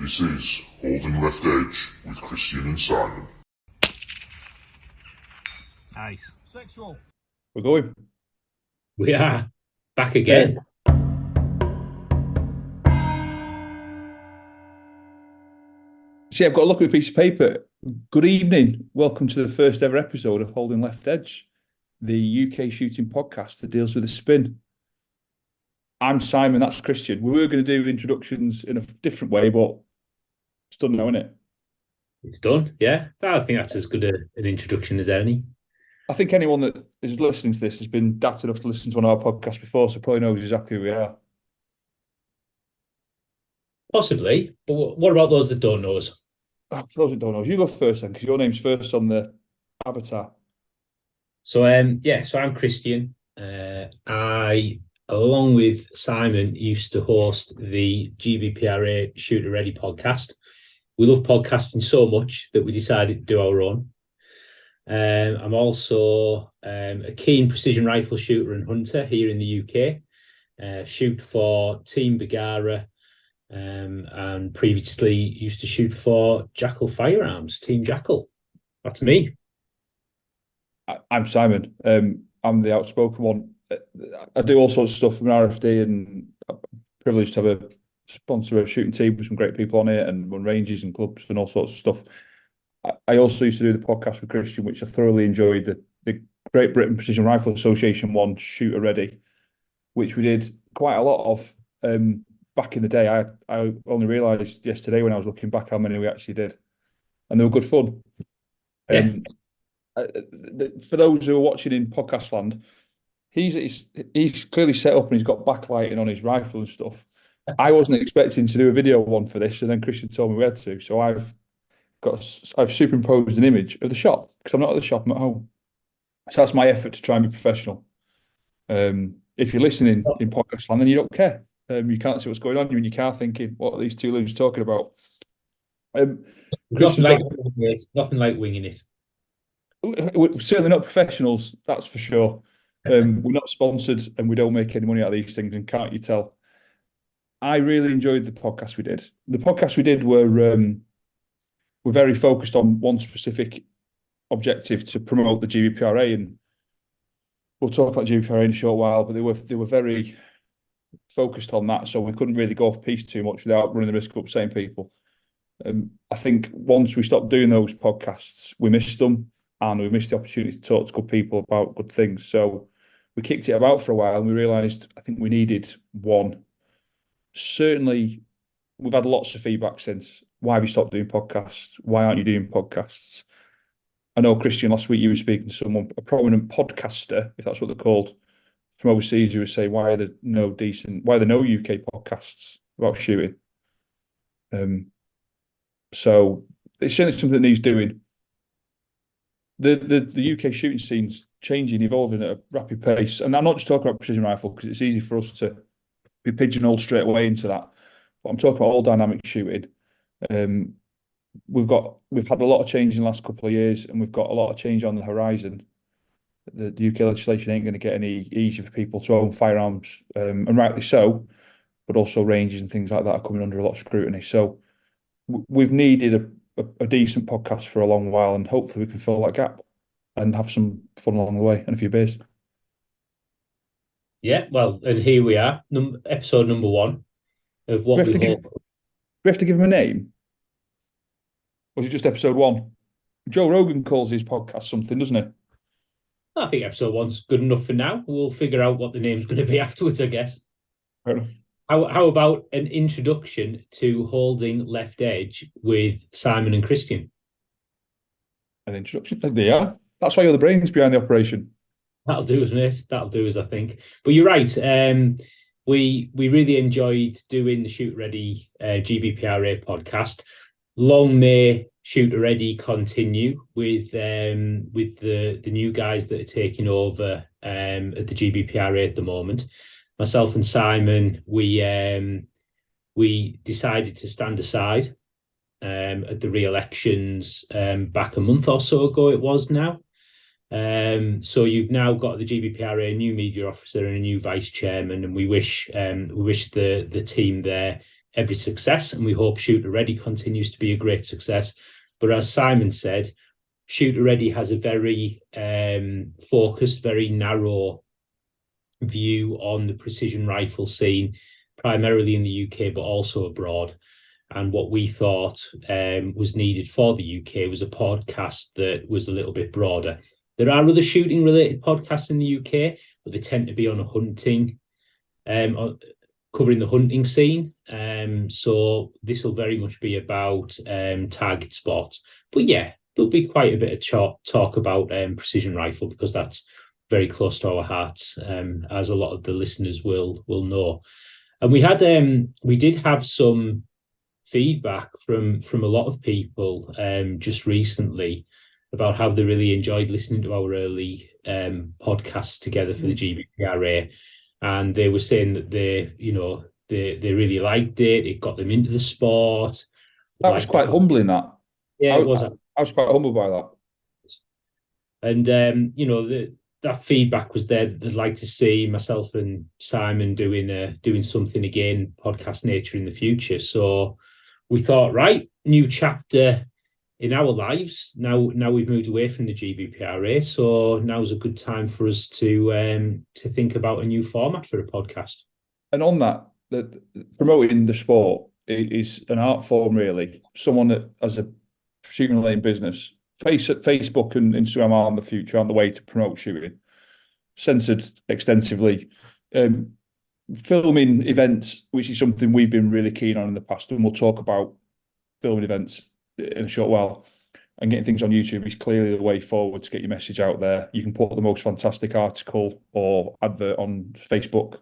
This is Holding Left Edge with Christian and Simon. Nice. Sexual. We're going. We are back again. See, I've got to look at a piece of paper. Good evening. Welcome to the first ever episode of Holding Left Edge, the UK shooting podcast that deals with the spin. I'm Simon, that's Christian. We were going to do introductions in a different way, but it's done now, isn't it? It's done, yeah. I think that's as good an introduction as any. I think anyone that is listening to this has been daft enough to listen to one of our podcasts before, so probably knows exactly who we are. Possibly, but what about those that don't know us? For those that don't know, you go first then, because your name's first on the avatar. So, so I'm Christian. I, along with Simon, used to host the GBPRA Shooter Ready podcast. We love podcasting so much that we decided to do our own. I'm also a keen precision rifle shooter and hunter here in the UK. Shoot for Team Bagara, and previously used to shoot for Jackal Firearms, Team Jackal. That's me. I'm Simon. I'm the outspoken one. I do all sorts of stuff from RFD, and I'm privileged to have a sponsor a shooting team with some great people on it and run ranges and clubs and all sorts of stuff. I also used to do the podcast with Christian, which I thoroughly enjoyed, the Great Britain Precision Rifle Association one, Shooter Ready, which we did quite a lot of back in the day. I only realised yesterday when I was looking back how many we actually did, and they were good fun. Yeah. For those who are watching in podcast land, he's clearly set up and he's got backlighting on his rifle and stuff. I wasn't expecting to do a video one for this, and then Christian told me we had to, so I've superimposed an image of the shop because I'm not at the shop, I'm at home. So that's my effort to try and be professional. If you're listening in podcast land, then you don't care. You can't see what's going on. You're in your car thinking, what are these two losers talking about? Nothing like winging it. We're certainly not professionals, that's for sure. We're not sponsored and we don't make any money out of these things, and can't you tell? I really enjoyed the podcast we did. The podcasts we did were very focused on one specific objective, to promote the GBPRA, and we'll talk about GBPRA in a short while, but they were very focused on that, so we couldn't really go off piece too much without running the risk of upsetting people. I think once we stopped doing those podcasts, we missed them, and we missed the opportunity to talk to good people about good things. So we kicked it about for a while, and we realised I think we needed one. Certainly, we've had lots of feedback since. Why have you stopped doing podcasts? Why aren't you doing podcasts? I know, Christian, last week you were speaking to someone, a prominent podcaster, if that's what they're called, from overseas, who was saying, why are there no UK podcasts about shooting? So it's certainly something that needs doing. The UK shooting scene's changing, evolving at a rapid pace. And I'm not just talking about precision rifle, because it's easy for us to be pigeonholed straight away into that. But I'm talking about all dynamic shooting. We've had a lot of change in the last couple of years, and we've got a lot of change on the horizon. The UK legislation ain't going to get any easier for people to own firearms, and rightly so, but also ranges and things like that are coming under a lot of scrutiny. So we've needed a decent podcast for a long while, and hopefully we can fill that gap and have some fun along the way and a few beers. Yeah, well, and here we are, episode number 1 of what we hope. Do we have to give him a name? Or is it just episode 1? Joe Rogan calls his podcast something, doesn't he? I think episode 1's good enough for now. We'll figure out what the name's going to be afterwards, I guess. Fair enough. How about an introduction to Holding Left Edge with Simon and Christian? An introduction? Yeah. That's why you're the brains behind the operation. That'll do us, mate. That'll do us, I think. But you're right. We really enjoyed doing the Shoot Ready GBPRA podcast. Long may Shooter Ready continue with the new guys that are taking over at the GBPRA at the moment. Myself and Simon, we decided to stand aside at the re-elections back a month or so ago. It was now. So you've now got the GBPRA, a new media officer and a new vice chairman, and we wish the team there every success, and we hope Shooter Ready continues to be a great success. But as Simon said, Shooter Ready has a very focused, very narrow view on the precision rifle scene, primarily in the UK, but also abroad. And what we thought was needed for the UK was a podcast that was a little bit broader. There are other shooting related podcasts in the UK, but they tend to be on a hunting, covering the hunting scene. So this will very much be about target spots. But yeah, there'll be quite a bit of talk about precision rifle, because that's very close to our hearts, as a lot of the listeners will know. And we did have some feedback from a lot of people just recently about how they really enjoyed listening to our early podcasts together for the GBPRA, and they were saying that they really liked it. It got them into the sport. That was quite humbling. That it was. I was quite humbled by that. And that feedback was there. They'd like to see myself and Simon doing something again, podcast nature, in the future. So we thought, right, new chapter in our lives. Now we've moved away from the GBPRA, so now's a good time for us to think about a new format for a podcast. And on that, promoting the sport is an art form, really. Someone that has a shooting lane business, Facebook and Instagram are in the future, on the way to promote shooting. Censored extensively. Filming events, which is something we've been really keen on in the past, and we'll talk about filming events in a short while, and getting things on YouTube is clearly the way forward to get your message out there. You can put the most fantastic article or advert on Facebook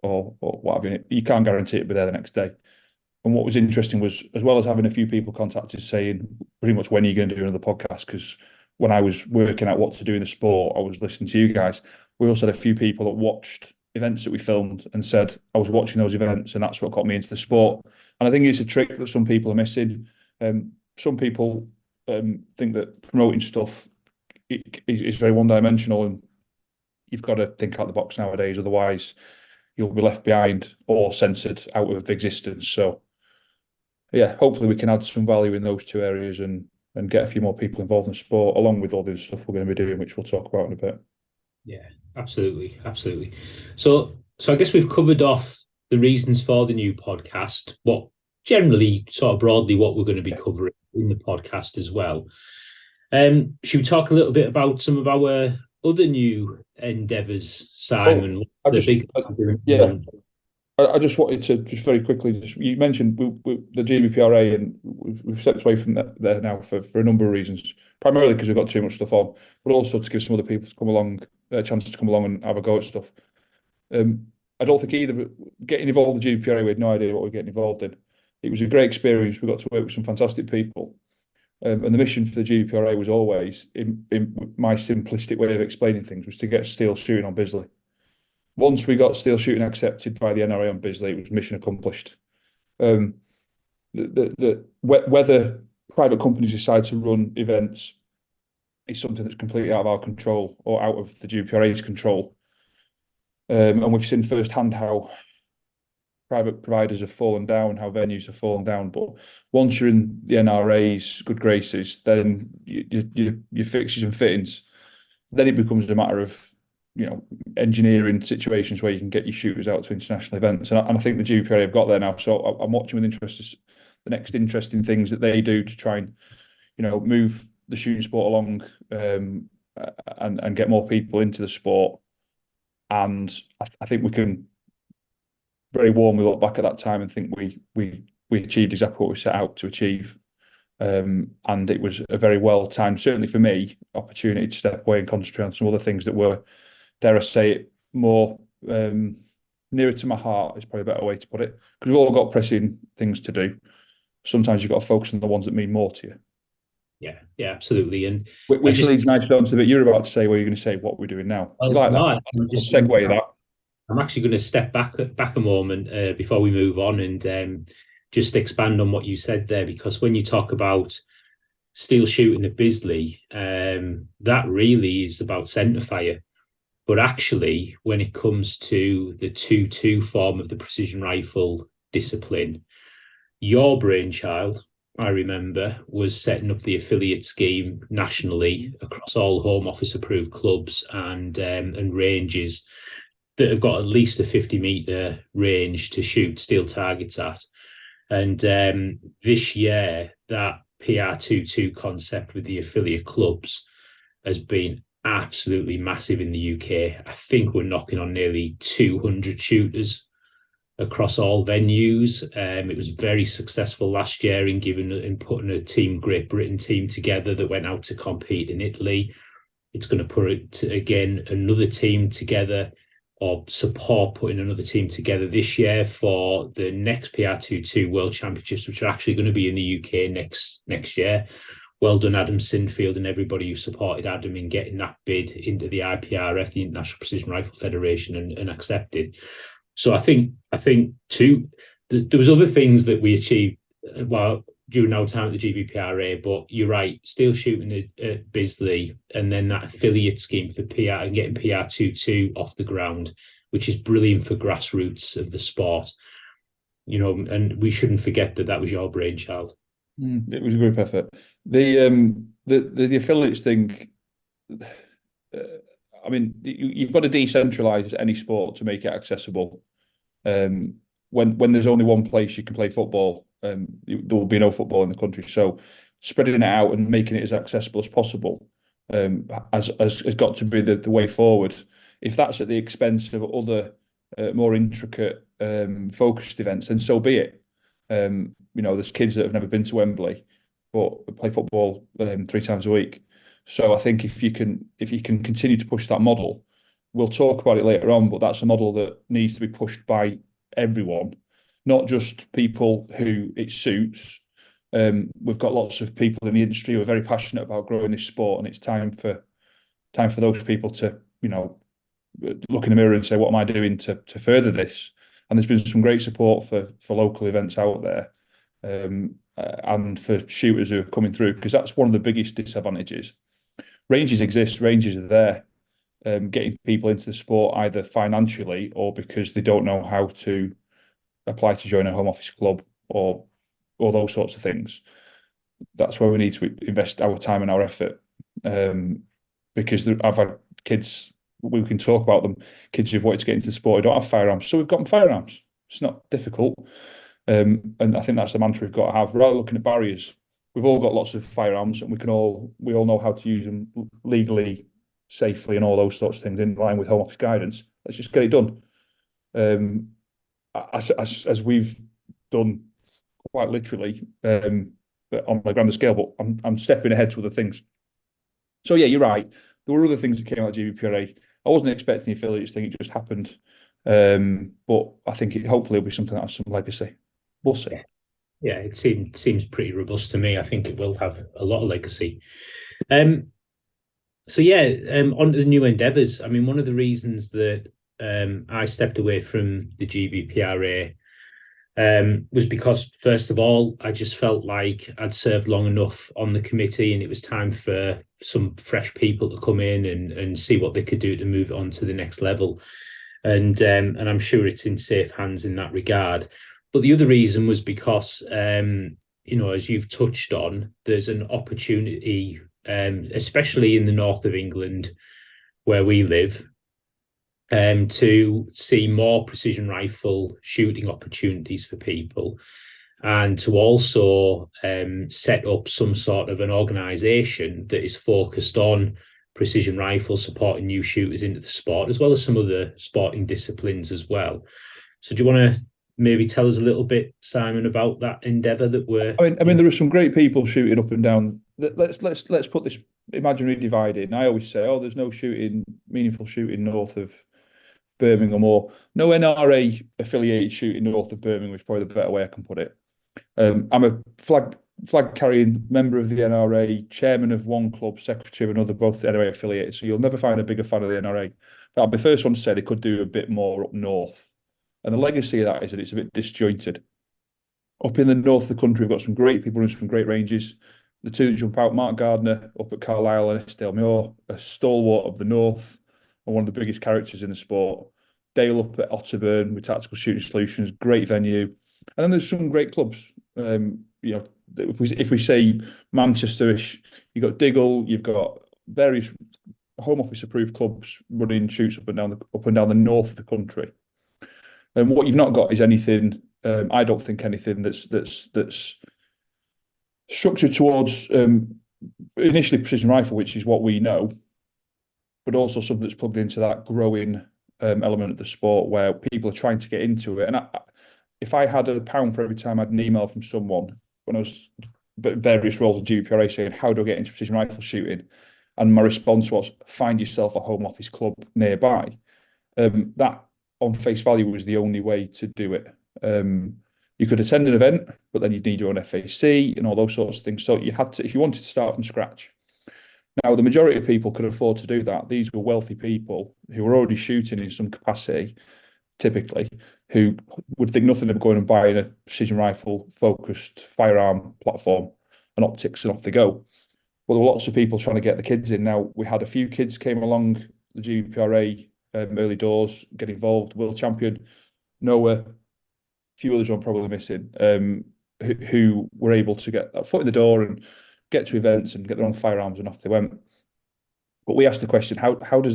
or what have you. You can't guarantee it'll be there the next day. And what was interesting was, as well as having a few people contacted saying pretty much, when are you going to do another podcast? Because when I was working out what to do in the sport, I was listening to you guys. We also had a few people that watched events that we filmed and said, I was watching those events and that's what got me into the sport. And I think it's a trick that some people are missing. Some people think that promoting stuff is very one-dimensional, and you've got to think out the box nowadays, otherwise you'll be left behind or censored out of existence. So yeah, hopefully we can add some value in those two areas and get a few more people involved in the sport, along with all the stuff we're going to be doing, which we'll talk about in a bit. Yeah, absolutely. So I guess we've covered off the reasons for the new podcast, what generally, sort of broadly, what we're going to be covering in the podcast as well. Should we talk a little bit about some of our other new endeavours, Simon? I just wanted to just very quickly, you mentioned the GBPRA, and we've stepped away from that there now for a number of reasons, primarily because we've got too much stuff on, but also to give some other people to come along, a chance to come along and have a go at stuff. I don't think either getting involved in the GBPRA, we had no idea what we were getting involved in. It was a great experience. We got to work with some fantastic people. And the mission for the GBPRA was always, in my simplistic way of explaining things, was to get steel shooting on Bisley. Once we got steel shooting accepted by the NRA on Bisley, it was mission accomplished. Whether private companies decide to run events is something that's completely out of our control or out of the GBPRA's control. And we've seen firsthand how private providers have fallen down, how venues have fallen down. But once you're in the NRA's good graces, then your fixtures and fittings, then it becomes a matter of, engineering situations where you can get your shooters out to international events. And I think the GBPRA have got there now. So I'm watching with interest the next interesting things that they do to try and, move the shooting sport along, and get more people into the sport. And I think we can very warmly look back at that time and think we achieved exactly what we set out to achieve. And it was a very well timed, certainly for me, opportunity to step away and concentrate on some other things that were, dare I say it, more nearer to my heart is probably a better way to put it. Because we've all got pressing things to do. Sometimes you've got to focus on the ones that mean more to you. Yeah, absolutely. And which leads nicely on to the bit you're about to say, where you're going to say what we're doing now. Well, like that? I'll segue that. I'm actually going to step back a moment before we move on and just expand on what you said there, because when you talk about steel shooting at Bisley, that really is about centre fire. But actually, when it comes to the 2-2 form of the precision rifle discipline, your brainchild, I remember, was setting up the affiliate scheme nationally across all Home Office approved clubs and ranges that have got at least a 50-metre range to shoot steel targets at. And this year, that PR22 concept with the affiliate clubs has been absolutely massive in the UK. I think we're knocking on nearly 200 shooters across all venues. It was very successful last year in putting a Team Great Britain team together that went out to compete in Italy. It's going to put again another team together or support putting another team together this year for the next PR22 World Championships, which are actually going to be in the UK next year. Well done, Adam Sinfield, and everybody who supported Adam in getting that bid into the IPRF, the International Precision Rifle Federation, and accepted. So I think too, there was other things that we achieved during our time at the GBPRA, but you're right, steel shooting at Bisley, and then that affiliate scheme for PR and getting PR22 off the ground, which is brilliant for grassroots of the sport. And we shouldn't forget that was your brainchild. It was a group effort. The affiliates thing. I mean, you've got to decentralise any sport to make it accessible. When there's only one place you can play football, there will be no football in the country. So spreading it out and making it as accessible as possible has got to be the way forward. If that's at the expense of other more intricate focused events, then so be it. There's kids that have never been to Wembley but play football 3 times a week. So I think if you can continue to push that model, we'll talk about it later on, but that's a model that needs to be pushed by everyone, not just people who it suits. We've got lots of people in the industry who are very passionate about growing this sport, and it's time for those people to, look in the mirror and say, what am I doing to further this? And there's been some great support for local events out there, and for shooters who are coming through, because that's one of the biggest disadvantages. Ranges exist, ranges are there. Getting people into the sport either financially or because they don't know how to apply to join a Home Office club or those sorts of things. That's where we need to invest our time and our effort. Because I've had kids, we can talk about them, kids who've wanted to get into the sport who don't have firearms. So we've got them firearms. It's not difficult. And I think that's the mantra we've got to have. Rather looking at barriers, we've all got lots of firearms, and we all know how to use them legally, safely, and all those sorts of things in line with Home Office guidance. Let's just get it done. As we've done quite literally on a grander scale, but I'm stepping ahead to other things. So yeah, you're right. There were other things that came out of GBPRA. I wasn't expecting the affiliates thing; it just happened. But I think hopefully it'll be something that has some legacy. We'll see. Yeah, it seems pretty robust to me. I think it will have a lot of legacy. On to the new endeavours. I mean, one of the reasons that I stepped away from the GBPRA was because, first of all, I just felt like I'd served long enough on the committee, and it was time for some fresh people to come in and see what they could do to move it on to the next level. And I'm sure it's in safe hands in that regard. But the other reason was because, as you've touched on, there's an opportunity, especially in the north of England, where we live, to see more precision rifle shooting opportunities for people, and to also set up some sort of an organisation that is focused on precision rifle, supporting new shooters into the sport, as well as some other sporting disciplines as well. So do you want to maybe tell us a little bit, Simon, about that endeavour that we're... I mean, there are some great people shooting up and down. Let's put this imaginary divide in. I always say, there's no meaningful shooting north of Birmingham, or no NRA affiliated shooting north of Birmingham, which is probably the better way I can put it. I'm a flag carrying member of the NRA, chairman of one club, secretary of another, both NRA affiliated. So you'll never find a bigger fan of the NRA. But I'll be the first one to say they could do a bit more up north. And the legacy of that is that it's a bit disjointed. Up in the north of the country, we've got some great people running some great ranges. The two that jump out, Mark Gardner up at Carlisle and Eskdale-Muir, a stalwart of the north and one of the biggest characters in the sport. Dale up at Otterburn with Tactical Shooting Solutions, great venue. And then there's some great clubs. If we say Manchesterish, you've got Diggle, you've got various Home Office approved clubs running shoots up and down the north of the country. And what you've not got is anything. I don't think anything that's structured towards initially precision rifle, which is what we know, but also something that's plugged into that growing element of the sport where people are trying to get into it. And if I had £1 for every time I had an email from someone when I was various roles at GBPRA saying, how do I get into precision rifle shooting? And my response was, find yourself a Home Office club nearby. That on face value was the only way to do it. You could attend an event, but then you'd need your own FAC and all those sorts of things. So you had to, if you wanted to start from scratch. Now, the majority of people could afford to do that. These were wealthy people who were already shooting in some capacity, typically, who would think nothing of going and buying a precision rifle focused firearm platform and optics, and off they go. But there were lots of people trying to get the kids in. Now, we had a few kids came along the GBPRA early doors, get involved, world champion, Noah, a few others I'm probably missing, who were able to get that foot in the door and get to events and get their own firearms, and off they went. But we asked the question, how do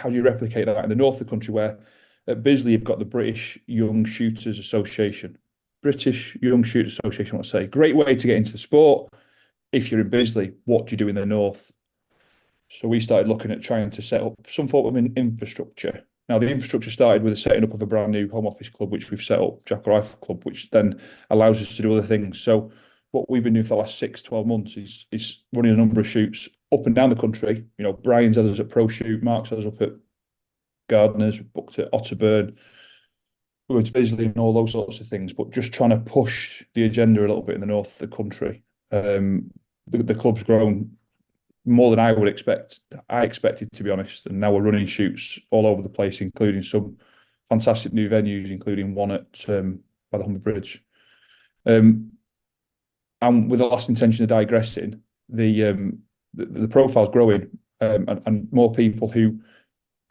you replicate that in the north of the country, where at Bisley you've got the British Young Shooters Association. British Young Shooters Association, I want to say. Great way to get into the sport. If you're in Bisley, what do you do in the north? So we started looking at trying to set up some form of infrastructure. Now, the infrastructure started with the setting up of a brand new Home Office club, which we've set up, Jackal Rifle Club, which then allows us to do other things. So what we've been doing for the last 6-12 months is running a number of shoots up and down the country. You know, Brian's had us at Pro Shoot, Mark's had us up at Gardeners, booked at Otterburn, we went to Bisley and all those sorts of things, but just trying to push the agenda a little bit in the north of the country. The club's grown more than I would expect. I expected, to be honest, and now we're running shoots all over the place, including some fantastic new venues, including one at by the Humber Bridge. And with the last intention of digressing, the profile's growing, and more people who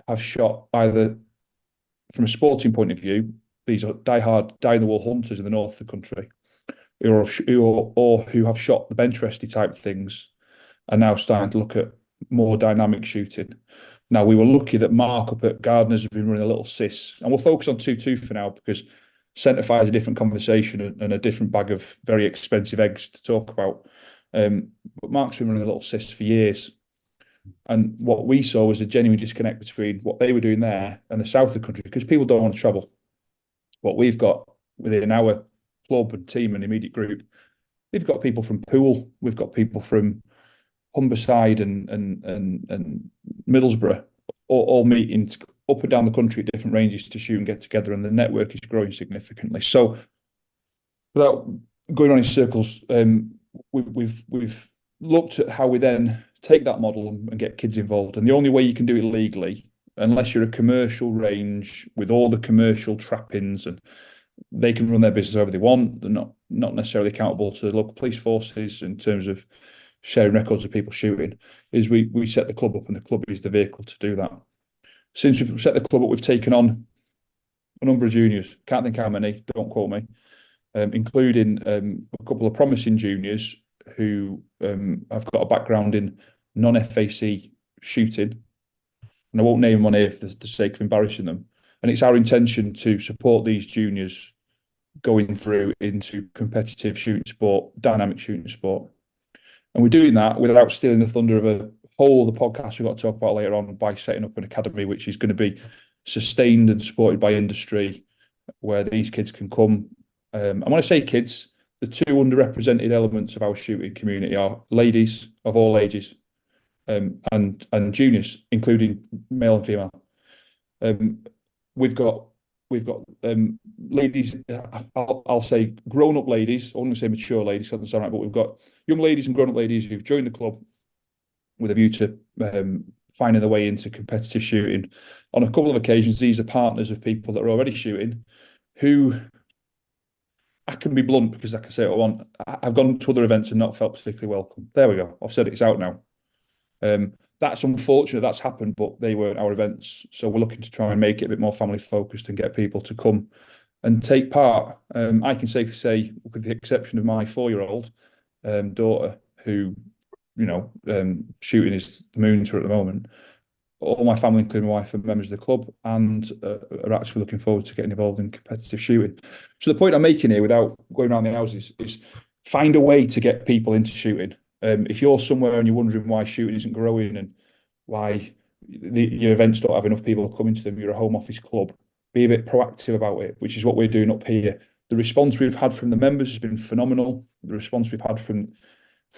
have shot either from a sporting point of view. These are die-hard, die-in-the-wool hunters in the north of the country, or who have shot the bench resty type things, are now starting to look at more dynamic shooting. Now, we were lucky that Mark up at Gardeners has been running a little CIS, and we'll focus on 2-2 for now because centre-fire is a different conversation and a different bag of very expensive eggs to talk about. But Mark's been running a little CIS for years. And what we saw was a genuine disconnect between what they were doing there and the south of the country, because people don't want to travel. What we've got within our club and team and immediate group, we've got people from Poole, we've got people from Humberside and Middlesbrough, all meeting up and down the country at different ranges to shoot and get together, and the network is growing significantly. So, without going on in circles, we've looked at how we then take that model and get kids involved. And the only way you can do it legally, unless you're a commercial range with all the commercial trappings, and they can run their business however they want, they're not necessarily accountable to the local police forces in terms of sharing records of people shooting, is we set the club up, and the club is the vehicle to do that. Since we've set the club up, we've taken on a number of juniors. Can't think how many, don't quote me, including a couple of promising juniors who have got a background in non-FAC shooting. And I won't name them on here for the sake of embarrassing them. And it's our intention to support these juniors going through into competitive shooting sport, dynamic shooting sport. And we're doing that without stealing the thunder of a whole of the podcast we've got to talk about later on, by setting up an academy which is going to be sustained and supported by industry, where these kids can come. And when I say kids, the two underrepresented elements of our shooting community are ladies of all ages, and juniors, including male and female. We've got ladies. I'll say grown-up ladies. I wouldn't say mature ladies, doesn't sound right, but we've got young ladies and grown-up ladies who've joined the club with a view to finding their way into competitive shooting. On a couple of occasions, these are partners of people that are already shooting, who, I can be blunt because I can say what I want, I've gone to other events and not felt particularly welcome. There we go. I've said it's out now. That's unfortunate that's happened, but they weren't our events. So we're looking to try and make it a bit more family focused and get people to come and take part. I can safely say, with the exception of my 4-year-old daughter, who, shooting is the moon to her at the moment, all my family, including my wife, are members of the club and are actually looking forward to getting involved in competitive shooting. So the point I'm making here, without going around the houses, is find a way to get people into shooting. If you're somewhere and you're wondering why shooting isn't growing and why your events don't have enough people coming to them, you're a home office club, be a bit proactive about it, which is what we're doing up here. The response we've had from the members has been phenomenal. The response we've had from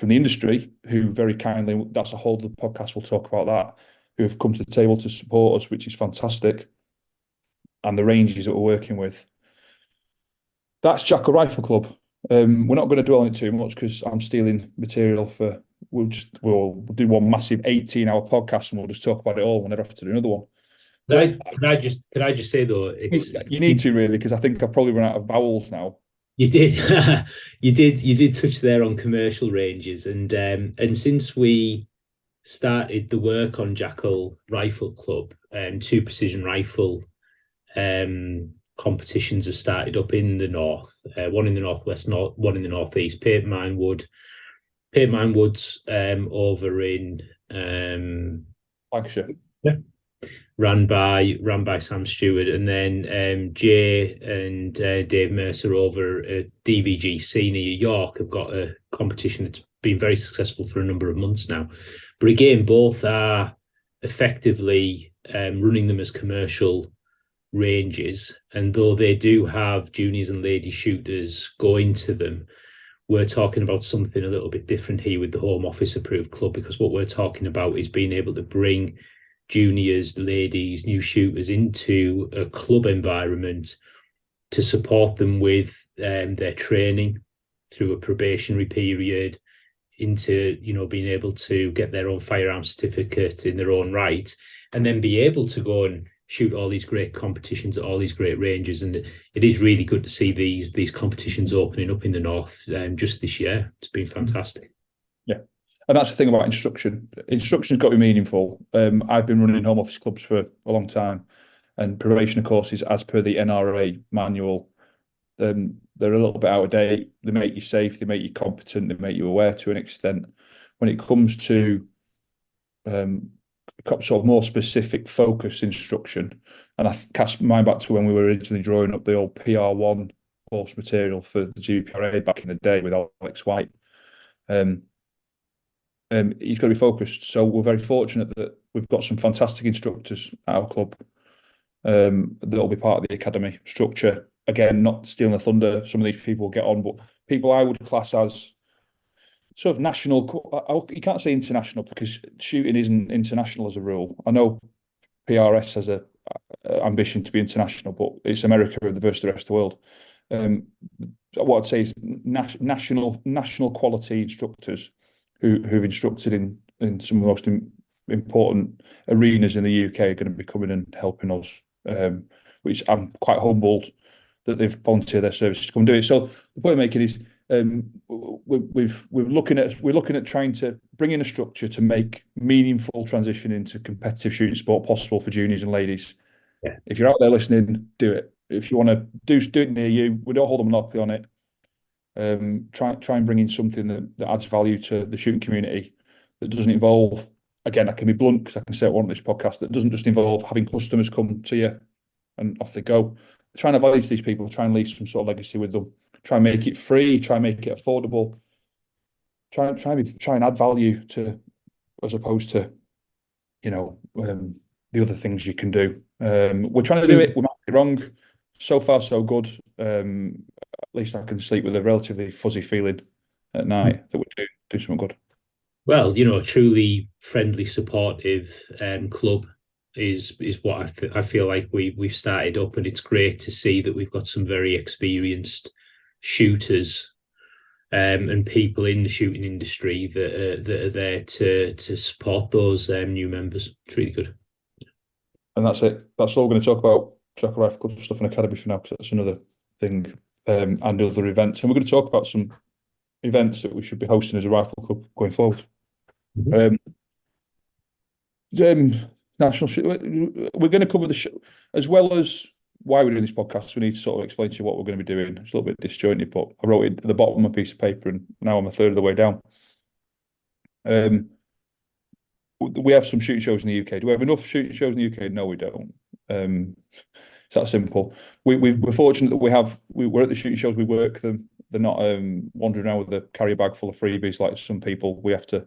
the industry, who very kindly, that's a whole other podcast, we'll talk about that, who have come to the table to support us, which is fantastic. And the ranges that we're working with. That's Jackal Rifle Club. We're not going to dwell on it too much because I'm stealing material for. We'll do one massive 18-hour podcast and we'll just talk about it all. We'll never have to do another one. Can I just say though, you need to really, because I think I've probably run out of vowels now. You did, you did touch there on commercial ranges, and since we started the work on Jackal Rifle Club, 2 precision rifle competitions have started up in the north, one in the northwest, one in the northeast. Papermine Woods over in Lancashire. Yeah. Ran by Sam Stewart, and then Jay and Dave Mercer over at DVGC near York have got a competition that's been very successful for a number of months now. But again, both are effectively running them as commercial ranges, and though they do have juniors and lady shooters going to them, we're talking about something a little bit different here with the Home Office approved club, because what we're talking about is being able to bring juniors, ladies, new shooters into a club environment to support them with their training through a probationary period, into being able to get their own firearm certificate in their own right, and then be able to go and shoot all these great competitions at all these great ranges. And it is really good to see these competitions opening up in the north just this year. It's been fantastic. Yeah. And that's the thing about instruction. Instruction's got to be meaningful. I've been running home office clubs for a long time, and probation courses, as per the NRA manual, they're a little bit out of date. They make you safe, they make you competent, they make you aware to an extent. When it comes to sort of more specific focus instruction, and I cast mine back to when we were originally drawing up the old PR1 course material for the GBPRA back in the day with Alex White. He's got to be focused. So we're very fortunate that we've got some fantastic instructors at our club that'll be part of the academy structure. Again, not stealing the thunder, some of these people will get on, but people I would class as sort of national. You can't say international because shooting isn't international as a rule. I know PRS has a ambition to be international, but it's America versus the rest of the world. What I'd say is national quality instructors who've instructed in some of the most important arenas in the UK are going to be coming and helping us, which I'm quite humbled that they've volunteered their services to come and do it. So the point I'm making is we're looking at trying to bring in a structure to make meaningful transition into competitive shooting sport possible for juniors and ladies. Yeah. If you're out there listening, do it. If you want to do it near you, we don't hold a monopoly on it. Try and bring in something that adds value to the shooting community, that doesn't involve, again, I can be blunt because I can say it on this podcast, that doesn't just involve having customers come to you and off they go. Try and value these people, try and leave some sort of legacy with them. Try and make it free, try and make it affordable. Try and add value to, as opposed to, the other things you can do. We're trying to do it. We might be wrong. So far, so good. At least I can sleep with a relatively fuzzy feeling at night that we do something good. Well, a truly friendly, supportive club is what I feel like we've started up, and it's great to see that we've got some very experienced shooters and people in the shooting industry that are there to support those new members. It's really good. And that's it. That's all we're going to talk about Jackal Rifle Club stuff and academy for now, because that's another thing, and other events. And we're going to talk about some events that we should be hosting as a rifle club going forward. Mm-hmm. National shoot. We're going to cover the show as well as why we're doing this podcast, we need to sort of explain to you what we're going to be doing. It's a little bit disjointed, but I wrote it at the bottom of a piece of paper, and now I'm a third of the way down. We have some shooting shows in the UK. Do we have enough shooting shows in the UK? No, we don't. It's that simple. We're fortunate that we're at the shooting shows, we work them. They're not wandering around with a carrier bag full of freebies like some people. We have to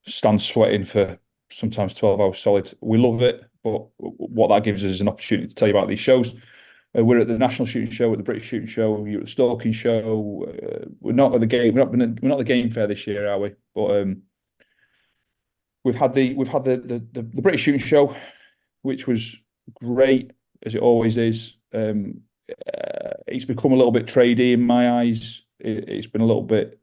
stand sweating for sometimes 12 hours solid. We love it, but what that gives us is an opportunity to tell you about these shows. We're at the National Shooting Show, at the British Shooting Show, you're at the Stalking Show. We're not at the game. We're not at the Game Fair this year, are we? But we've had the British Shooting Show, which was great, as it always is. It's become a little bit tradey in my eyes. It's been a little bit.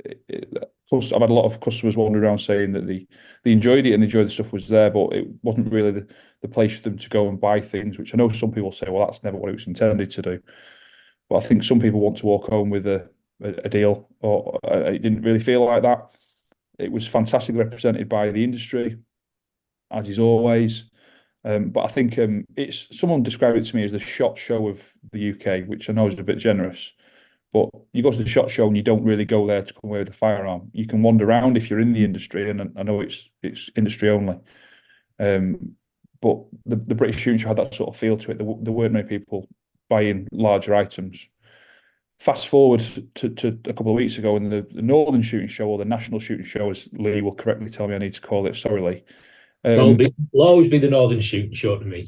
Plus, I've had a lot of customers wandering around saying that they enjoyed it and they enjoyed the stuff was there, but it wasn't really the place for them to go and buy things, which I know some people say, well, that's never what it was intended to do. But I think some people want to walk home with a deal, or it didn't really feel like that. It was fantastically represented by the industry, as is always. But I think someone described it to me as the SHOT Show of the UK, which I know is a bit generous. But you go to the SHOT Show and you don't really go there to come away with a firearm. You can wander around if you're in the industry, and I know it's industry only. But the British Shooting Show had that sort of feel to it. There weren't many people buying larger items. Fast forward to a couple of weeks ago, and the Northern Shooting Show, or the National Shooting Show, as Lee will correctly tell me I need to call it. Sorry, Lee. It'll always be the Northern Shooting Show to me.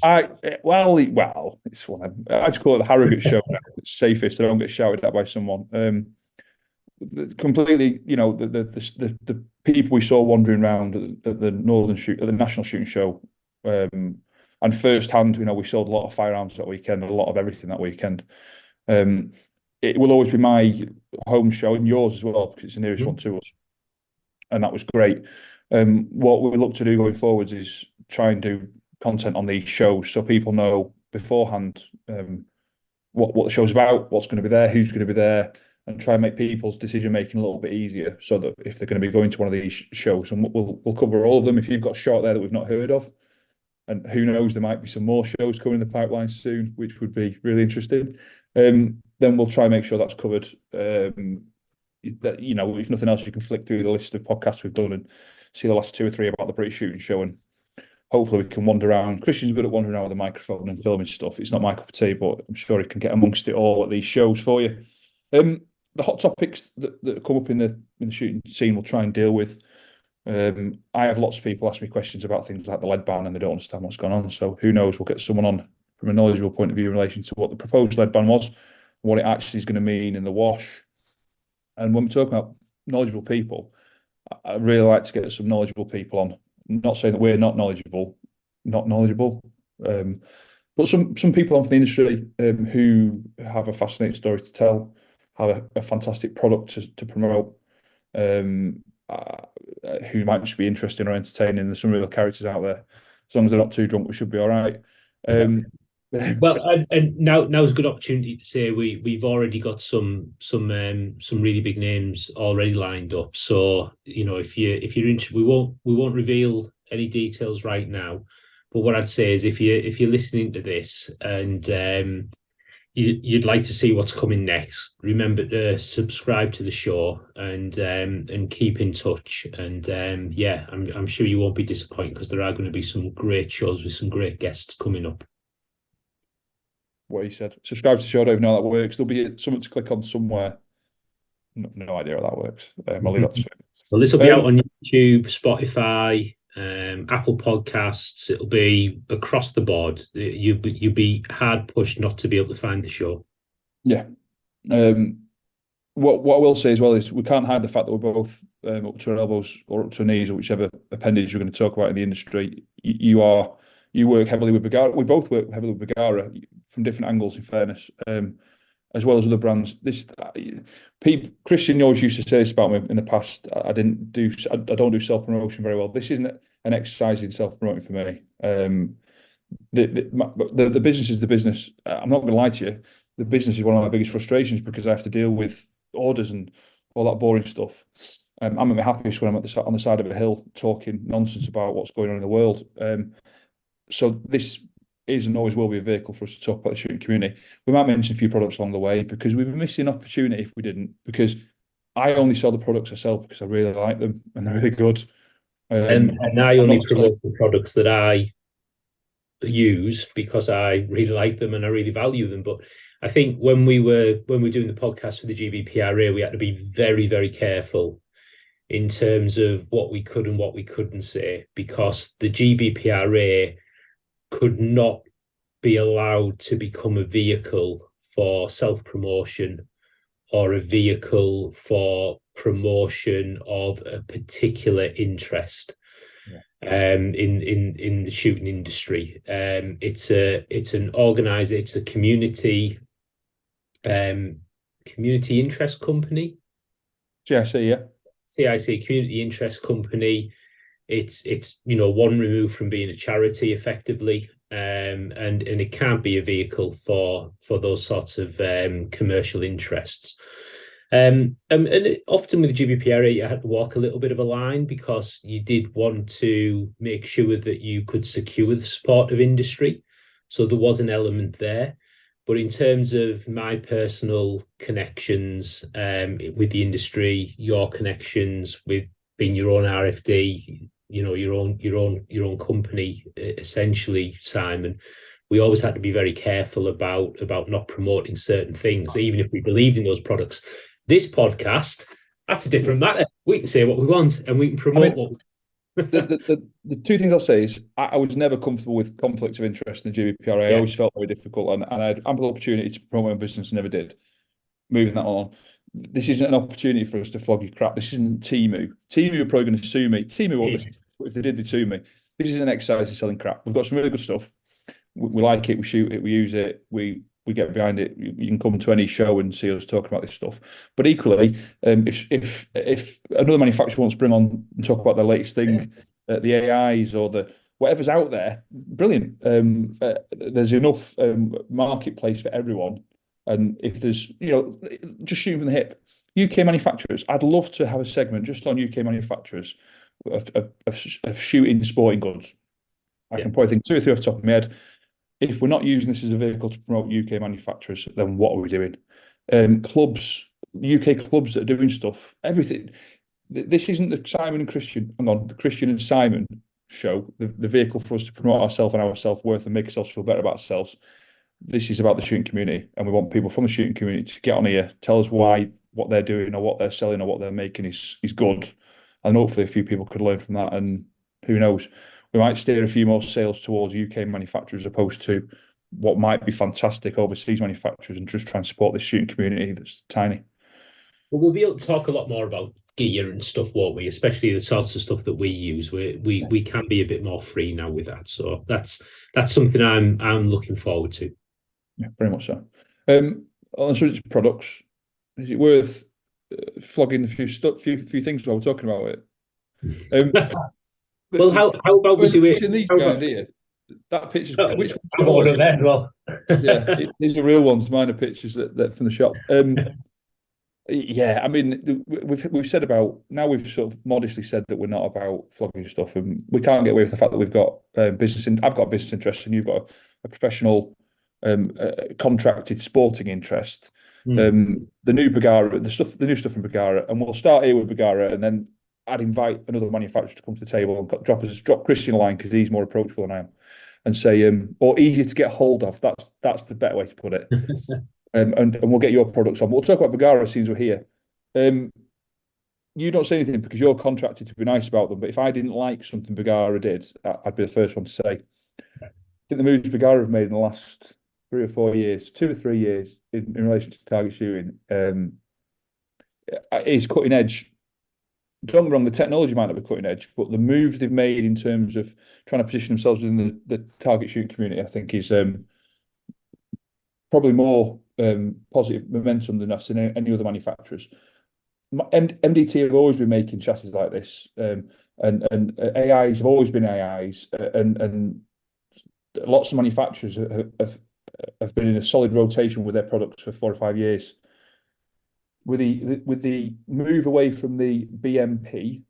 Well, it's one of them. I just call it the Harrogate Show now. It's safest. I don't get shouted at by someone. Completely, the people we saw wandering around at the National Shooting Show, and firsthand, we sold a lot of firearms that weekend, a lot of everything that weekend. It will always be my home show, and yours as well, because it's the nearest one to us, and that was great. What we look to do going forwards is try and do content on these shows so people know beforehand what the show's about, what's going to be there, who's going to be there, and try and make people's decision making a little bit easier, so that if they're going to be going to one of these shows, and we'll cover all of them. If you've got a shot there that we've not heard of, and who knows, there might be some more shows coming in the pipeline soon, which would be really interesting. Then we'll try and make sure that's covered. That if nothing else, you can flick through the list of podcasts we've done and see the last 2 or 3 about the British Shooting Show, and hopefully we can wander around. Christian's good at wandering around with a microphone and filming stuff. It's not my cup of tea, but I'm sure he can get amongst it all at these shows for you. The hot topics that come up in the shooting scene, we'll try and deal with. I have lots of people ask me questions about things like the lead ban, and they don't understand what's going on. So who knows? We'll get someone on from a knowledgeable point of view in relation to what the proposed lead ban was, what it actually is going to mean in the wash. And when we talk about knowledgeable people, I really like to get some knowledgeable people on. I'm not saying that we're not knowledgeable, but some people on from the industry who have a fascinating story to tell, have a fantastic product to promote, who might just be interesting or entertaining. There's some real characters out there. As long as they're not too drunk, we should be all right. Well, and now's a good opportunity to say we've already got some really big names already lined up. So if you're interested, we won't reveal any details right now. But what I'd say is if you're listening to this and you'd like to see what's coming next, remember to subscribe to the show and keep in touch. And I'm sure you won't be disappointed, because there are going to be some great shows with some great guests coming up. What he said. Subscribe to the show. I don't even know how that works. There'll be something to click on somewhere. No idea how that works. I'll leave that to it. Well, this will be out on YouTube, Spotify, Apple Podcasts. It'll be across the board. You'd be hard pushed not to be able to find the show. Yeah. What I will say as well is we can't hide the fact that we're both up to our elbows or up to our knees, or whichever appendage we're going to talk about in the industry. You work heavily with Bergara. We both work heavily with Bergara from different angles, in fairness, as well as other brands. Christian always used to say this about me in the past. I don't do self-promotion very well. This isn't an exercise in self-promoting for me. The business is the business. I'm not going to lie to you. The business is one of my biggest frustrations, because I have to deal with orders and all that boring stuff. I'm at my happiest when I'm on the side of a hill talking nonsense about what's going on in the world. So this is and always will be a vehicle for us to talk about the shooting community. We might mention a few products along the way because we'd be missing an opportunity if we didn't, because I only sell the products I sell because I really like them and they're really good. And I I'm only not promote the products that I use because I really like them and I really value them. But I think when we were doing the podcast for the GBPRA, we had to be very, very careful in terms of what we could and what we couldn't say, because the GBPRA could not be allowed to become a vehicle for self-promotion or a vehicle for promotion of a particular interest. In the shooting industry. It's a community interest company. CIC, community interest company. It's one removed from being a charity effectively. And it can't be a vehicle for those sorts of commercial interests. And often with the GBPRA, you had to walk a little bit of a line because you did want to make sure that you could secure the support of industry. So there was an element there. But in terms of my personal connections with the industry, your connections with being your own RFD, your own company, essentially, Simon, we always had to be very careful about not promoting certain things, even if we believed in those products. This podcast, that's a different matter. We can say what we want and we can promote what we the two things I'll say is I was never comfortable with conflicts of interest in the GBPRA. I always felt very difficult, and I had ample opportunity to promote my own business and never did. Moving that on. This isn't an opportunity for us to flog your crap. This isn't Temu. Temu are probably going to sue me. Temu won't listen. If they did, they'd sue me. This is an exercise in selling crap. We've got some really good stuff. We like it, we shoot it, we use it, we get behind it. You can come to any show and see us talking about this stuff. But equally, if another manufacturer wants to bring on and talk about their latest thing, the AIs or the whatever's out there, brilliant. There's enough marketplace for everyone. And if there's, just shooting from the hip, UK manufacturers, I'd love to have a segment just on UK manufacturers of shooting sporting goods. I can probably think 2 or 3 off the top of my head. If we're not using this as a vehicle to promote UK manufacturers, then what are we doing? Clubs, UK clubs that are doing stuff, everything. This isn't the Simon and Christian, the Christian and Simon show, the vehicle for us to promote ourselves and our self-worth and make ourselves feel better about ourselves. This is about the shooting community, and we want people from the shooting community to get on here, tell us why what they're doing or what they're selling or what they're making is good. And hopefully a few people could learn from that, and who knows, we might steer a few more sales towards UK manufacturers as opposed to what might be fantastic overseas manufacturers and just try and support this shooting community that's tiny. Well, we'll be able to talk a lot more about gear and stuff, won't we? Especially the sorts of stuff that we use. We can be a bit more free now with that. So that's something I'm looking forward to. Yeah, very much so. On the subject of products, is it worth flogging a few things while we're talking about it? Well, how about we do it? That picture's which one of as well? Yeah, these are real ones. Mine are pictures that from the shop. Yeah, I mean, we've said about now. We've sort of modestly said that we're not about flogging stuff, and we can't get away with the fact that we've got business. I've got a business interest, and you've got a professional, contracted sporting interest. The new Bagara, the new stuff from Bagara, and we'll start here with Bagara, and then I'd invite another manufacturer to come to the table and drop Christian a line because he's more approachable than I am, and say, or easier to get hold of. That's the better way to put it. And we'll get your products on. We'll talk about Bagara as soon as we're here. You don't say anything because you're contracted to be nice about them. But if I didn't like something Bagara did, I'd be the first one to say. I think the moves Bagara have made in the last 3 or 4 years, 2 or 3 years in relation to target shooting, is cutting edge. Don't get me wrong, the technology might not be cutting edge, but the moves they've made in terms of trying to position themselves within the target shooting community, I think, is probably more positive momentum than I've seen any other manufacturers. MDT have always been making chassis like this, and AIs have always been AIs, and lots of manufacturers have been in a solid rotation with their products for 4 or 5 years. With the move away from the BMP,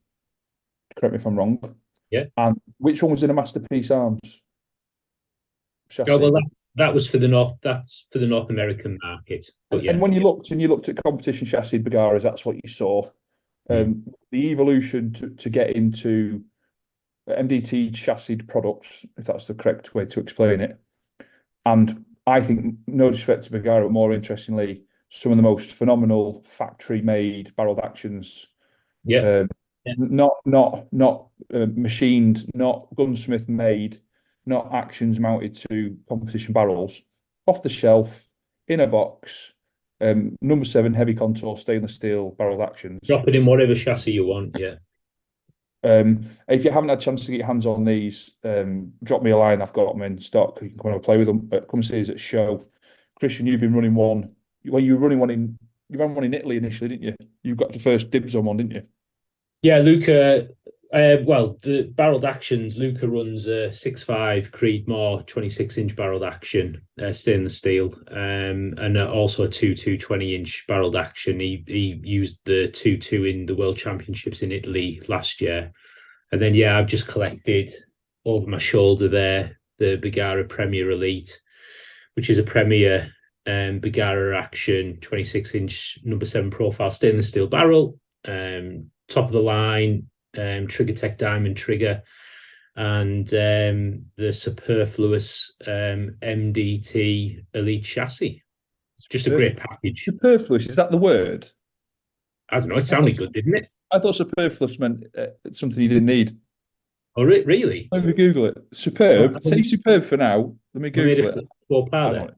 correct me if I'm wrong. Yeah. And which one was in a Masterpiece Arms? chassis. Oh well, that was for the North. That's for the North American market. But yeah, And when you looked at competition chassis Bagaras, that's what you saw. The evolution to get into MDT chassis products, if that's the correct way to explain it. And I think, no disrespect to Bagara, but more interestingly, some of the most phenomenal factory-made barreled actions. yeah, Not machined, not gunsmith made, not actions mounted to competition barrels, off the shelf, in a box. Number 7 heavy contour stainless steel barreled actions. drop it in whatever chassis you want. Yeah. If you haven't had a chance to get your hands on these, drop me a line. I've got them in stock. You can come and play with them. Come see us at show. Christian, you've been running one. Well, you were running one in. You ran one in Italy initially, didn't you? You got the first dibs on one, didn't you? Yeah, Luca. Well, the barreled actions. Luca runs a 6.5 Creedmoor 26-inch barreled action, stainless steel, and also a 2.2 20-inch barreled action. He used the 2.2 in the World Championships in Italy last year, and then yeah, I've just collected over my shoulder there the Bagara Premier Elite, which is a Premier Bagara action 26-inch number 7 profile stainless steel barrel, top of the line. TriggerTech diamond trigger, and the superfluous MDT Elite chassis. It's just a great package. Superfluous, is that the word? I don't know. It sounded good, didn't it? I thought superfluous meant something you didn't need. Oh, really? Let me Google it. Superb. Say superb for now. Let me Google it. 4-powder.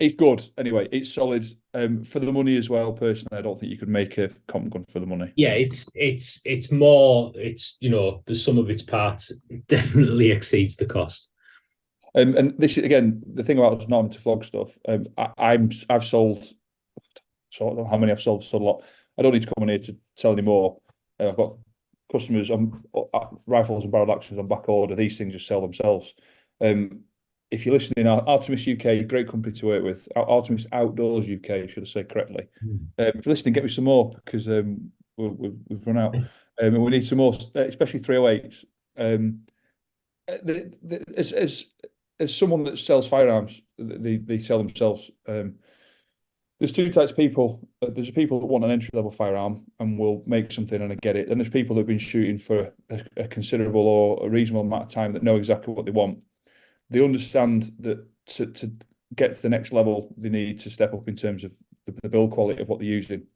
It's good. Anyway, it's solid. For the money as well, personally, I don't think you could make a comp gun for the money. Yeah, it's more. It's the sum of its parts definitely exceeds the cost. And this is again the thing about us not having to flog stuff. I've sold. So I don't know how many I've sold. Sold a lot. I don't need to come in here to tell any more. I've got customers on rifles and barrel actions on back order. These things just sell themselves. If you're listening, Artemis UK, great company to work with. Artemis Outdoors UK, should I say correctly? If you're listening, get me some more because we've run out, and we need some more, especially 308s. As someone that sells firearms, they sell themselves. There's two types of people. There's people that want an entry-level firearm and will make something and get it. Then there's people that have been shooting for a considerable or a reasonable amount of time that know exactly what they want. They understand that to get to the next level, they need to step up in terms of the build quality of what they're using.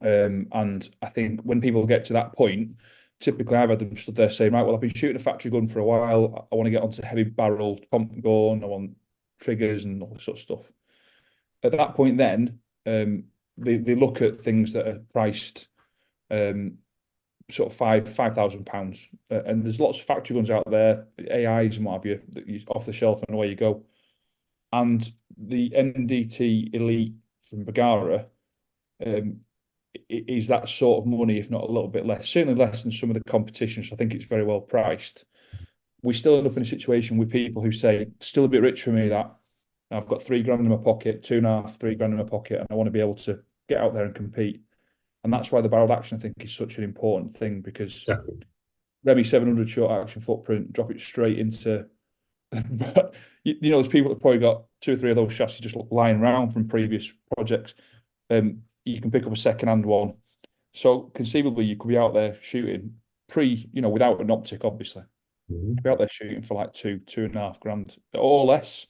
And I think when people get to that point, typically I've had them stood there saying, right, well, I've been shooting a factory gun for a while. I want to get onto heavy barreled pump gun. I want triggers and all this sort of stuff. At that point, then they look at things that are priced sort of £5,000, and there's lots of factory guns out there, AIs and what have you, that you off the shelf and away you go. And the MDT Elite from Bagara is that sort of money, if not a little bit less, certainly less than some of the competition. So I think it's very well priced. We still end up in a situation with people who say, still a bit rich for me that I've got £3,000 in my pocket, 2.5, £3,000 in my pocket, and I want to be able to get out there and compete. And that's why the barreled action, I think, is such an important thing, because Exactly. Remy 700 short action footprint, drop it straight into. There's people that probably got 2 or 3 of those chassis just lying around from previous projects. You can pick up a second-hand one. So conceivably, you could be out there shooting without an optic, obviously. You'd be out there shooting for like £2,500 or less.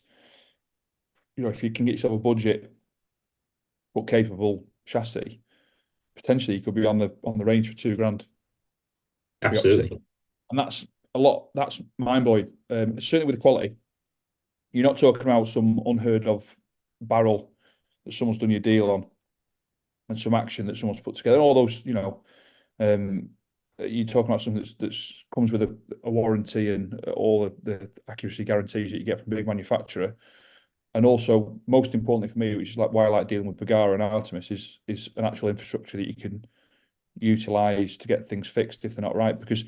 If you can get yourself a budget but capable chassis, potentially you could be on the range for £2,000. Absolutely. And that's a lot. That's mind-blowing. Certainly with the quality. You're not talking about some unheard of barrel that someone's done your deal on and some action that someone's put together. All those, you're talking about something that's comes with a warranty and all the accuracy guarantees that you get from a big manufacturer. And also, most importantly for me, which is like why I like dealing with Bagara and Artemis, is an actual infrastructure that you can utilise to get things fixed if they're not right. Because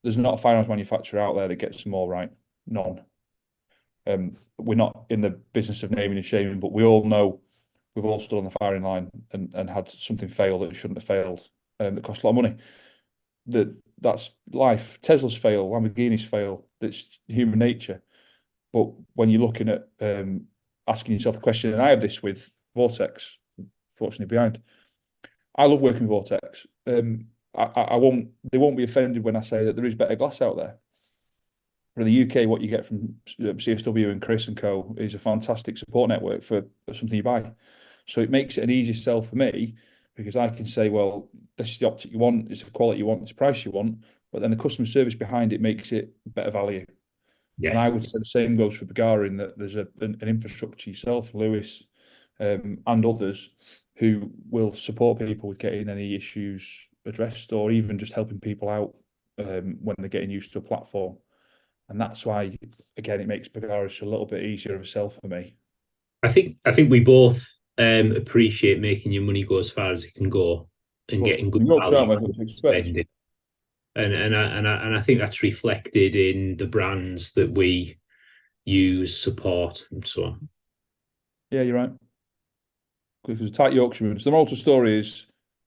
there's not a firearms manufacturer out there that gets them all right. None. We're not in the business of naming and shaming, but we all know we've all stood on the firing line and had something fail that shouldn't have failed, that cost a lot of money. That's life. Teslas fail, Lamborghinis fail. It's human nature. But when you're looking at asking yourself the question, and I have this with Vortex, fortunately behind, I love working with Vortex. I won't. They won't be offended when I say that there is better glass out there. For the UK, what you get from CSW and Chris and Co is a fantastic support network for something you buy. So it makes it an easier sell for me because I can say, well, this is the optic you want, it's the quality you want, it's the price you want, but then the customer service behind it makes it better value. Yeah. And I would say the same goes for Bagara in that there's an infrastructure yourself, Lewis, and others who will support people with getting any issues addressed or even just helping people out when they're getting used to a platform. And that's why, again, it makes Bagara a little bit easier of a sell for me. I think we both appreciate making your money go as far as it can go and getting good value. And I think that's reflected in the brands that we use, support, and so on. Yeah, you're right. Because a tight Yorkshireman. So the moral of the story is,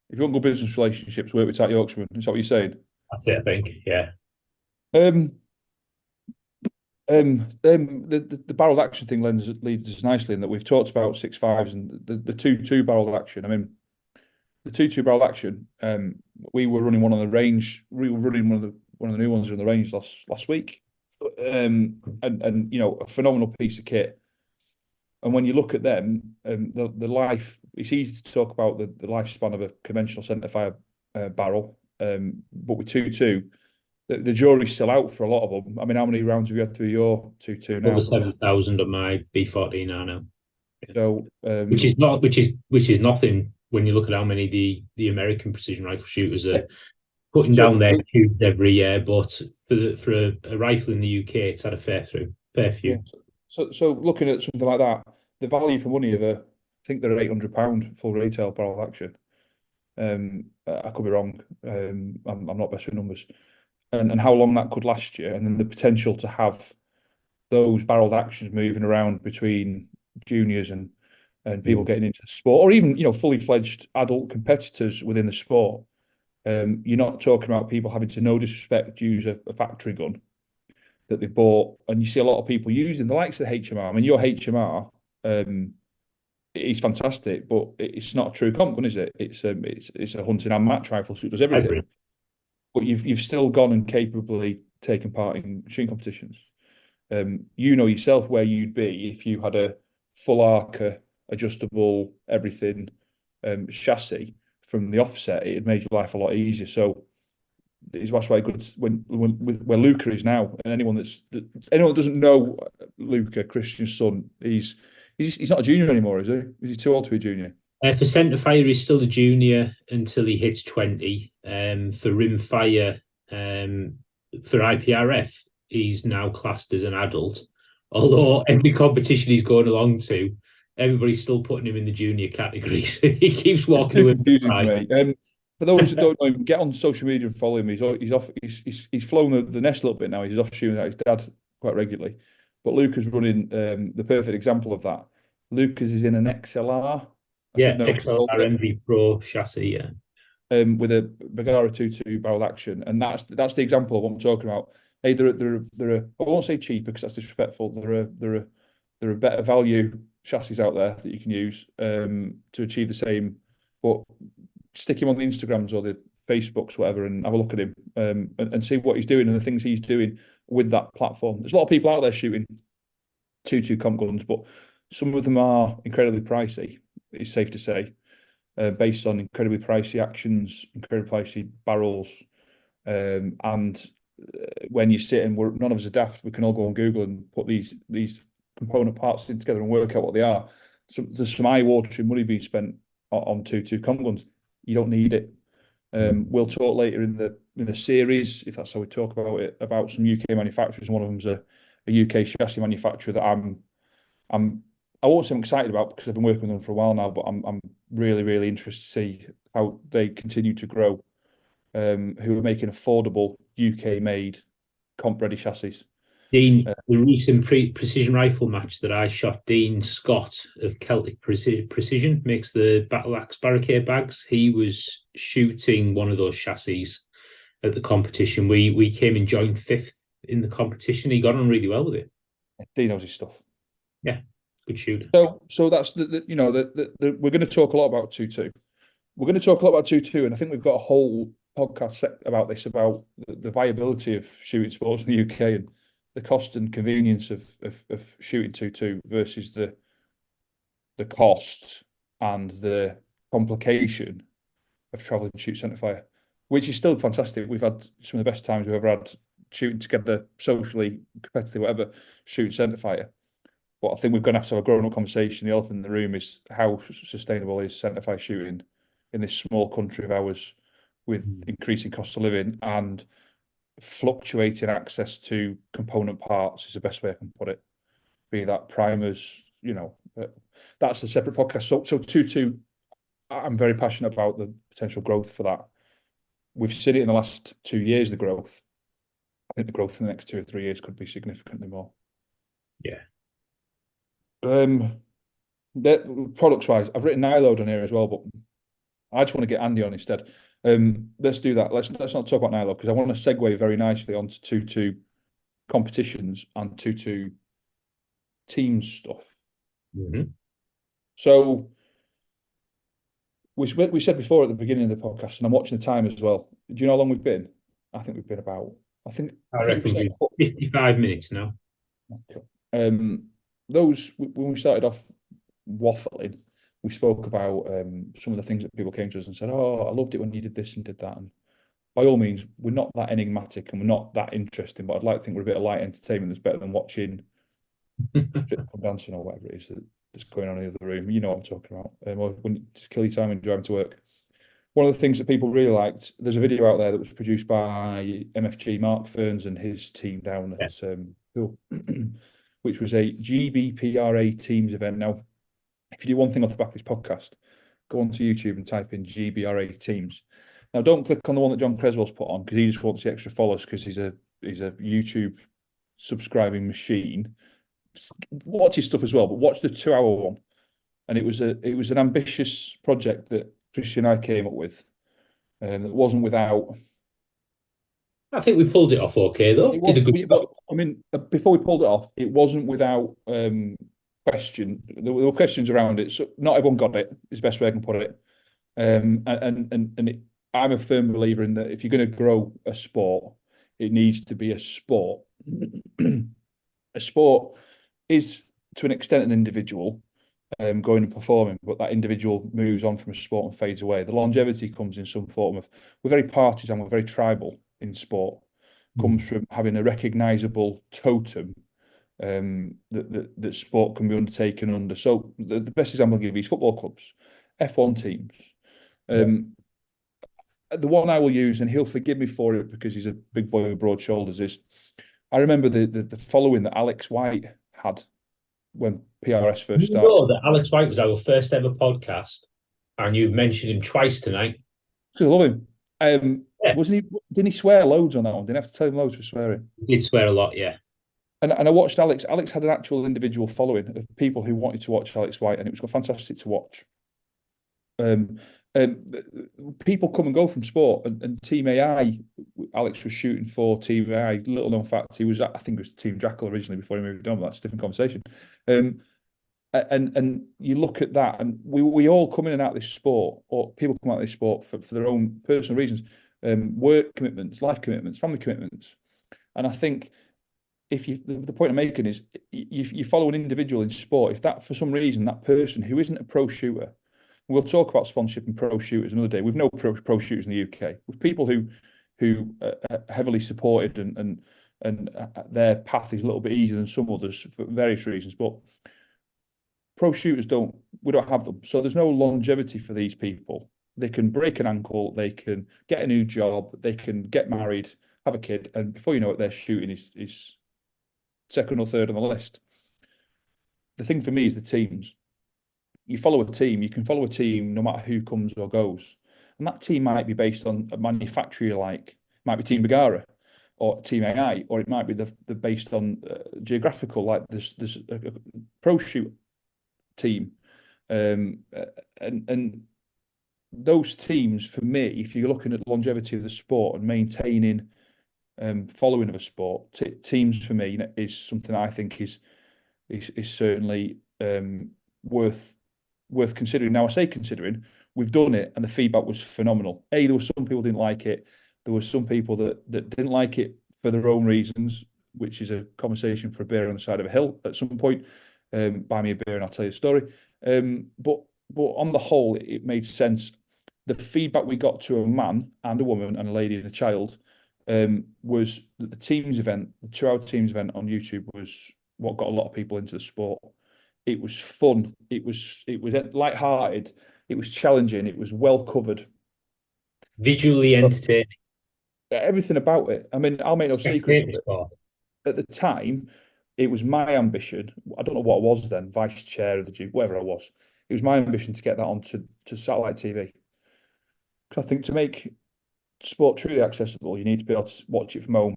if you want good business relationships, work with tight Yorkshireman. Is that what you're saying? That's it, I think. Yeah. The barreled action thing leads us nicely in that we've talked about 6.5s and the 2.2 barreled action. I mean, the 2.2 barreled action. We were running one on the range. We were running one of the new ones on the range last week, and you know, a phenomenal piece of kit. And when you look at them, the life, it's easy to talk about the lifespan of a conventional centerfire barrel, but with 2.2. The jury's still out for a lot of them. I mean, how many rounds have you had through your 2.2 now? Over 7,000 on my B14 now. So, which is nothing when you look at how many the American precision rifle shooters are putting down their tubes every year. But for a rifle in the UK, it's had a fair few. Yeah. So looking at something like that, the value for money of I think they're £800 full retail barrel action. I could be wrong. I'm not best with numbers. And how long that could last you, and then the potential to have those barreled actions moving around between juniors and people getting into the sport, or even, you know, fully fledged adult competitors within the sport. You're not talking about people having to, no disrespect, use a factory gun that they bought, and you see a lot of people using the likes of the HMR. I mean, your HMR is fantastic, but it's not a true comp gun, is it? It's a hunting and match rifle, so it does everything. But you've still gone and capably taken part in shooting competitions. You know yourself where you'd be if you had a full Arca, adjustable, everything chassis from the offset. It had made your life a lot easier. So that's why good where Luca is now, and anyone that doesn't know Luca, Christian's son, he's not a junior anymore, is he? Is he too old to be a junior? For centerfire, he's still a junior until he hits 20. For rimfire, for IPRF, he's now classed as an adult. Although every competition he's going along to, everybody's still putting him in the junior category. So he keeps walking away. Confusing for me. For those who don't know him, get on social media and follow him. He's flown the nest a little bit now. He's off shooting at his dad quite regularly. But Lucas running the perfect example of that. Lucas is in an XLR. XLR MV Pro chassis, with a Bagara 2.2 barrel action, and that's the example of what I'm talking about. Hey, they're I won't say cheaper because that's disrespectful. There are better value chassis out there that you can use to achieve the same. But stick him on the Instagrams or the Facebooks, whatever, and have a look at him and see what he's doing and the things he's doing with that platform. There's a lot of people out there shooting 2.2 comp guns, but some of them are incredibly pricey. It's safe to say, based on incredibly pricey actions, incredibly pricey barrels, and when you sit and none of us are daft, we can all go on Google and put these component parts in together and work out what they are. So there's some eye-watering money being spent on 2.2 comp guns. You don't need it. We'll talk later in the series, if that's how we talk about it, about some UK manufacturers. One of them's a UK chassis manufacturer that I won't say I'm excited about because I've been working with them for a while now, but I'm really, really interested to see how they continue to grow, who are making affordable UK-made comp-ready chassis. Dean, the recent precision rifle match that I shot, Dean Scott of Celtic Precision makes the battle axe barricade bags. He was shooting one of those chassis at the competition. We came in joint 5th in the competition. He got on really well with it. He knows his stuff. Yeah, good shooter. So that's we're going to talk a lot about 2-2. We're going to talk a lot about 2-2, and I think we've got a whole podcast set about this, about the viability of shooting sports in the UK and the cost and convenience of shooting 2-2 versus the cost and the complication of travelling to shoot centrefire, which is still fantastic. We've had some of the best times we've ever had shooting together, socially, competitive, whatever, shooting centrefire. But I think we're going to have a grown-up conversation. The elephant in the room is how sustainable is centrefire shooting in this small country of ours, with increasing cost of living and fluctuating access to component parts, is the best way I can put it. Be that primers, that's a separate podcast. So 2-2, I'm very passionate about the potential growth for that. We've seen it in the last 2 years, the growth. I think the growth in the next 2 or 3 years could be significantly more. Yeah. Products wise, I've written Nyload on here as well, but I just want to get Andy on instead. Let's do that. Let's not talk about Nyload, because I want to segue very nicely onto 2-2 competitions and 2-2 team stuff. Mm-hmm. So we said before at the beginning of the podcast, and I'm watching the time as well. Do you know how long we've been? I think we've been about. I reckon we've 55 minutes now. Okay. When we started off waffling, we spoke about some of the things that people came to us and said, "Oh, I loved it when you did this and did that." And by all means, we're not that enigmatic and we're not that interesting, but I'd like to think we're a bit of light entertainment that's better than watching dancing or whatever it is that's going on in the other room. You know what I'm talking about. Or when you kill your time when you're driving to work. One of the things that people really liked, there's a video out there that was produced by MFG, Mark Ferns, and his team down at Poole, which was a GBPRA Teams event. Now, if you do one thing off the back of this podcast, go onto YouTube and type in GBRA Teams. Now, don't click on the one that John Creswell's put on, because he just wants the extra followers because he's a YouTube subscribing machine. Watch his stuff as well, but watch the 2-hour one. And it was an ambitious project that Christian and I came up with. It wasn't without. I think we pulled it off okay, though. Did a good job. I mean, before we pulled it off, it wasn't without question. There were questions around it, so not everyone got it. Is the best way I can put it. I'm a firm believer in that if you're going to grow a sport, it needs to be a sport. A sport is, to an extent, an individual going and performing, but that individual moves on from a sport and fades away. The longevity comes in some form of, we're very partisan, we're very tribal in sport. Comes from having a recognisable totem that sport can be undertaken under. So the best example I'll give you is football clubs, F1 teams. The one I will use, and he'll forgive me for it because he's a big boy with broad shoulders, is I remember the following that Alex White had when PRS first started. You know that Alex White was our first ever podcast, and you've mentioned him twice tonight. So I love him. Wasn't he? Didn't he swear loads on that one? Didn't have to tell him loads for swearing. He did swear a lot, yeah. And I watched Alex. Alex had an actual individual following of people who wanted to watch Alex White, and it was fantastic to watch. People come and go from sport, and Team AI. Alex was shooting for Team AI. Little known fact, he was, I think, it was Team Jackal originally before he moved on. But that's a different conversation. And you look at that, and we all come in and out of this sport, or people come out of this sport for their own personal reasons, work commitments, life commitments, family commitments, and I think the point I'm making is you follow an individual in sport. If that for some reason that person who isn't a pro shooter. We'll talk about sponsorship and pro shooters another day. We've no pro shooters in the UK. With people who are heavily supported and their path is a little bit easier than some others for various reasons. But pro shooters we don't have them. So there's no longevity for these people. They can break an ankle, they can get a new job, they can get married, have a kid, and before you know it, their shooting is second or third on the list. The thing for me is the teams. You follow a team, you can follow a team no matter who comes or goes. And that team might be based on a manufacturer like, might be Team Bagara or Team AI, or it might be the based on geographical, like there's a pro shoot team. And those teams, for me, if you're looking at longevity of the sport and maintaining following of a sport, teams for me is something I think is is certainly worth considering. Now, I say considering, we've done it and the feedback was phenomenal. There were some people who didn't like it. There were some people that didn't like it for their own reasons, which is a conversation for a beer on the side of a hill at some point. Buy me a beer and I'll tell you a story. But on the whole, it made sense. The feedback we got to a man and a woman and a lady and a child was that the Teams event, the 2-hour Teams event on YouTube, was what got a lot of people into the sport. It was fun. It was light-hearted. It was challenging. It was well covered. Visually entertaining. Everything about it. I mean, I'll make no secrets. At the time, it was my ambition. I don't know what I was then, vice chair of the Duke, whatever I was. It was my ambition to get that onto satellite TV. Because I think to make sport truly accessible, you need to be able to watch it from home.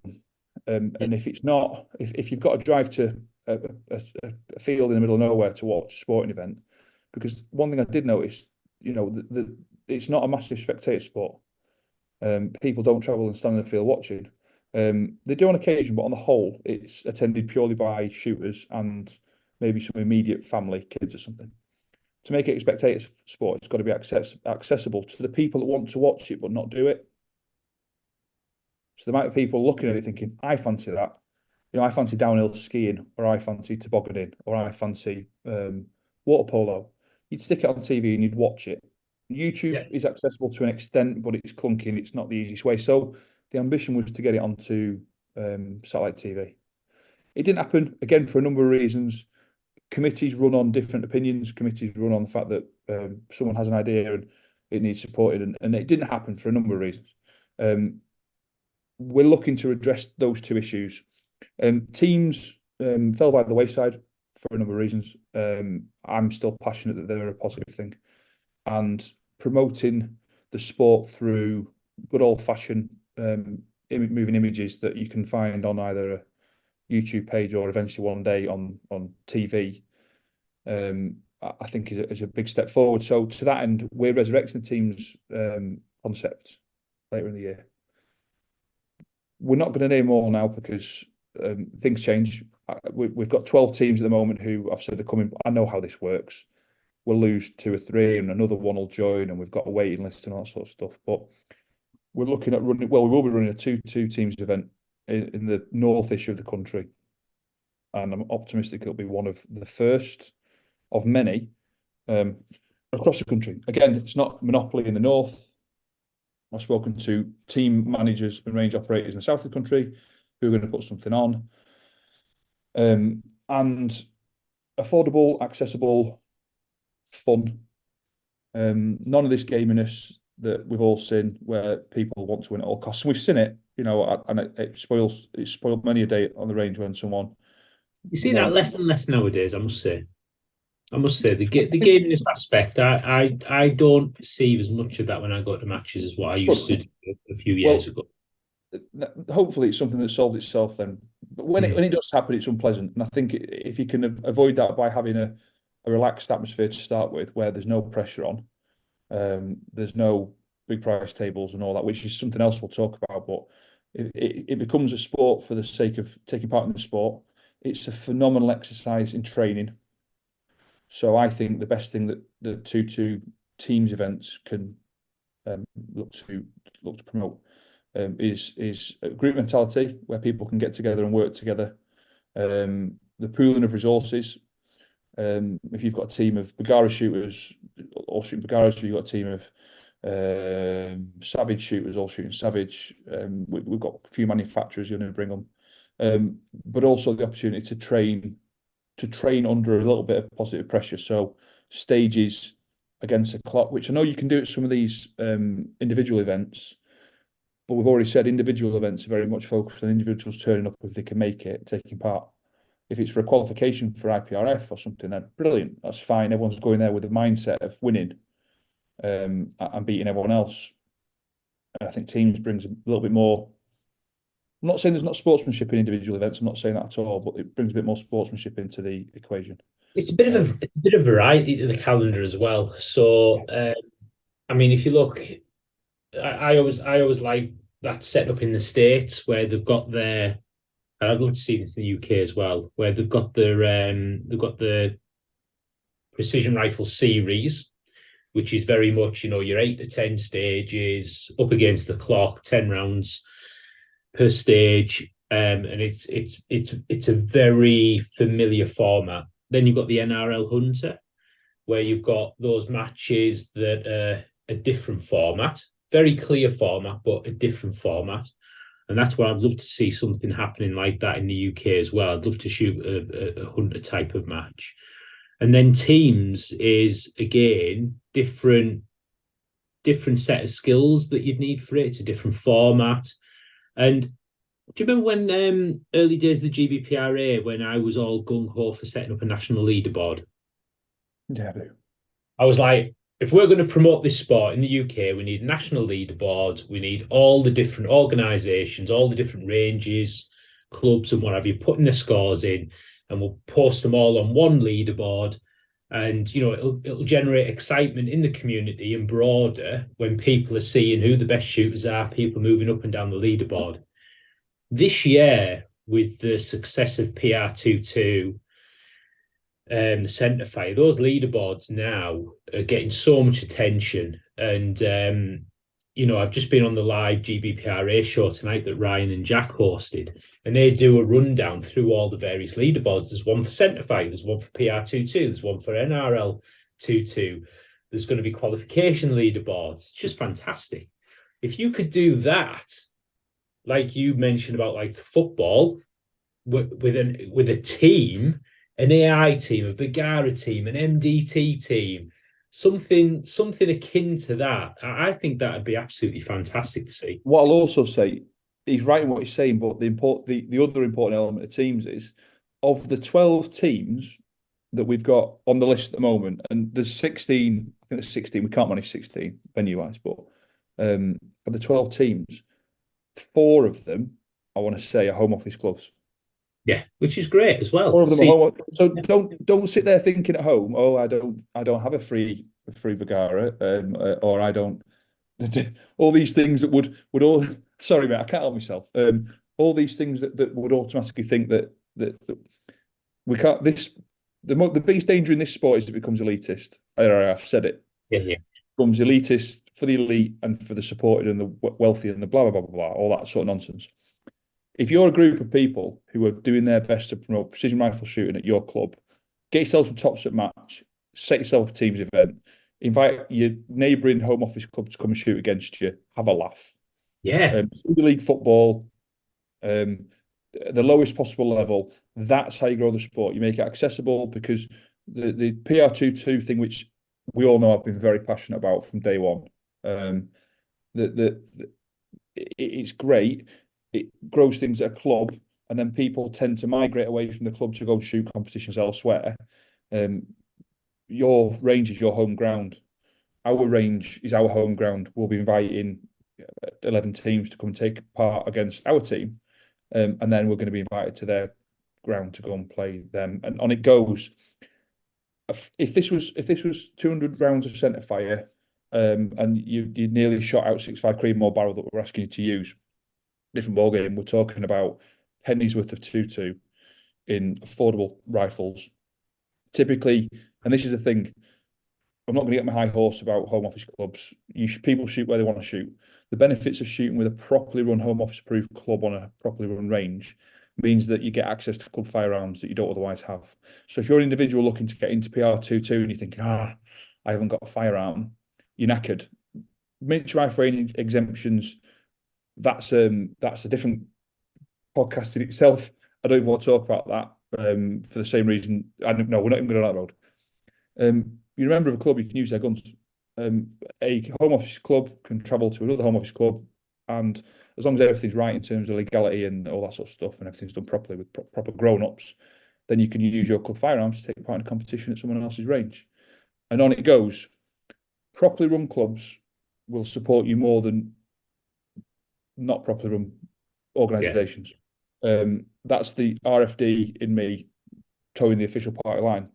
And if it's not, if you've got to drive to a field in the middle of nowhere to watch a sporting event, because one thing I did notice, it's not a massive spectator sport. People don't travel and stand in the field watching. They do on occasion, but on the whole, it's attended purely by shooters and maybe some immediate family, kids or something. To make it a spectator sport, it's got to be accessible to the people that want to watch it but not do it. So the amount of people looking at it thinking, I fancy that. I fancy downhill skiing, or I fancy tobogganing, or I fancy water polo. You'd stick it on TV and you'd watch it. YouTube is accessible to an extent, but it's clunky and it's not the easiest way. So the ambition was to get it onto satellite TV. It didn't happen, again, for a number of reasons. Committees run on different opinions. Committees run on the fact that someone has an idea and it needs supported, and it didn't happen for a number of reasons. We're looking to address those two issues. Teams fell by the wayside for a number of reasons. I'm still passionate that they're a positive thing. And promoting the sport through good old-fashioned moving images that you can find on either a YouTube page or eventually one day on TV, I think is a big step forward. So to that end, we're resurrecting the Teams concept later in the year. We're not going to name all now because things change. We've got 12 teams at the moment who I've said they're coming. I know how this works. We'll lose 2 or 3 and another one will join, and we've got a waiting list and all that sort of stuff. But we're looking at running, we will be running a 2 teams event in the north-ish of the country. And I'm optimistic it'll be one of the first of many across the country. Again, it's not monopoly in the north. I've spoken to team managers and range operators in the south of the country who are going to put something on. And affordable, accessible, fun. None of this gaminess that we've all seen where people want to win at all costs. And we've seen it, and it spoiled many a day on the range when someone... You see that less and less nowadays, I must say. The gaminess aspect, I don't perceive as much of that when I go to matches as what I used to do a few years ago. Hopefully it's something that solved itself then. But when it does happen, it's unpleasant. And I think if you can avoid that by having a relaxed atmosphere to start with, where there's no pressure on, there's no big price tables and all that, which is something else we'll talk about. But it becomes a sport for the sake of taking part in the sport. It's a phenomenal exercise in training. So I think the best thing that the 2 teams events can look to promote is a group mentality where people can get together and work together. The pooling of resources. If you've got a team of Bagara shooters all shooting Bagaras, if you've got a team of Savage shooters all shooting Savage, we've got a few manufacturers you're going to bring them, but also the opportunity to train under a little bit of positive pressure. So stages against a clock, which I know you can do at some of these individual events, but we've already said individual events are very much focused on individuals turning up if they can make it, taking part. If it's for a qualification for IPRF or something, then brilliant, that's fine. Everyone's going there with the mindset of winning and beating everyone else. And I think teams brings a little bit more. I'm not saying there's not sportsmanship in individual events. I'm not saying that at all, but it brings a bit more sportsmanship into the equation. It's a bit of variety to the calendar as well. So, I mean, if you look, I always like that setup in the States where they've got their And I'd love to see this in the UK as well, where they've got the precision rifle series, which is very much, your 8 to 10 stages up against the clock, 10 rounds per stage, and it's a very familiar format. Then you've got the NRL Hunter, where you've got those matches that are a different format, very clear format, but a different format. And that's where I'd love to see something happening like that in the UK as well. I'd love to shoot a hunter type of match. And then teams is, again, different set of skills that you'd need for it. It's a different format. And do you remember when early days of the GBPRA, when I was all gung-ho for setting up a national leaderboard? Yeah, I do. I was like, if we're going to promote this sport in the UK, we need national leaderboards. We need all the different organisations, all the different ranges, clubs and what have you, putting their scores in, and we'll post them all on one leaderboard. And, it'll generate excitement in the community and broader when people are seeing who the best shooters are, people moving up and down the leaderboard. This year, with the success of PR22, the Centrefire, those leaderboards now are getting so much attention. And, I've just been on the live GBPRA show tonight that Ryan and Jack hosted, and they do a rundown through all the various leaderboards. There's one for Centrefire, there's one for PR22, there's one for NRL22. There's going to be qualification leaderboards. It's just fantastic. If you could do that, like you mentioned about like football, with a team, an AI team, a Bergara team, an MDT team, something akin to that. I think that would be absolutely fantastic to see. What I'll also say, he's right in what he's saying, but the other important element of teams is, of the 12 teams that we've got on the list at the moment, and there's 16, I think there's 16, we can't manage 16 venue-wise, but of the 12 teams, 4 of them, I want to say, are home office clubs. Yeah, which is great as well. 4 of them are home. So don't sit there thinking at home, oh, I don't have a free Bergara, or I don't. All these things that would all. Sorry, mate, I can't help myself. All these things that would automatically think that we can't. The biggest danger in this sport is it becomes elitist. I've said it. Yeah. It becomes elitist for the elite and for the supported and the wealthy and the blah blah blah blah, all that sort of nonsense. If you're a group of people who are doing their best to promote precision rifle shooting at your club, get yourself some tops at match, set yourself up a teams event, invite your neighbouring home office club to come and shoot against you, have a laugh. Yeah. Super League football, the lowest possible level, that's how you grow the sport. You make it accessible, because the PR22 thing, which we all know I've been very passionate about from day one, it's great. It grows things at a club, and then people tend to migrate away from the club to go and shoot competitions elsewhere. Your range is your home ground. Our range is our home ground. We'll be inviting 11 teams to come and take part against our team, and then we're going to be invited to their ground to go and play them. And on it goes. If this was 200 rounds of Centrefire, and you nearly shot out 65 Creedmoor barrel that we're asking you to use, different ball game. We're talking about pennies worth of 2.2 in affordable rifles. Typically, and this is the thing, I'm not going to get my high horse about home office clubs. People shoot where they want to shoot. The benefits of shooting with a properly run home office approved club on a properly run range means that you get access to club firearms that you don't otherwise have. So if you're an individual looking to get into PR22 and you're thinking, I haven't got a firearm, you're knackered. Miniature rifle exemptions, that's a different podcast in itself. I don't even want to talk about that for the same reason. We're not even going down that road. You're a member of a club, you can use their guns. A home office club can travel to another home office club, and as long as everything's right in terms of legality and all that sort of stuff, and everything's done properly with proper grown-ups, then you can use your club firearms to take part in a competition at someone else's range. And on it goes. Properly run clubs will support you more than not properly run organisations. Yeah. That's the RFD in me towing the official party line.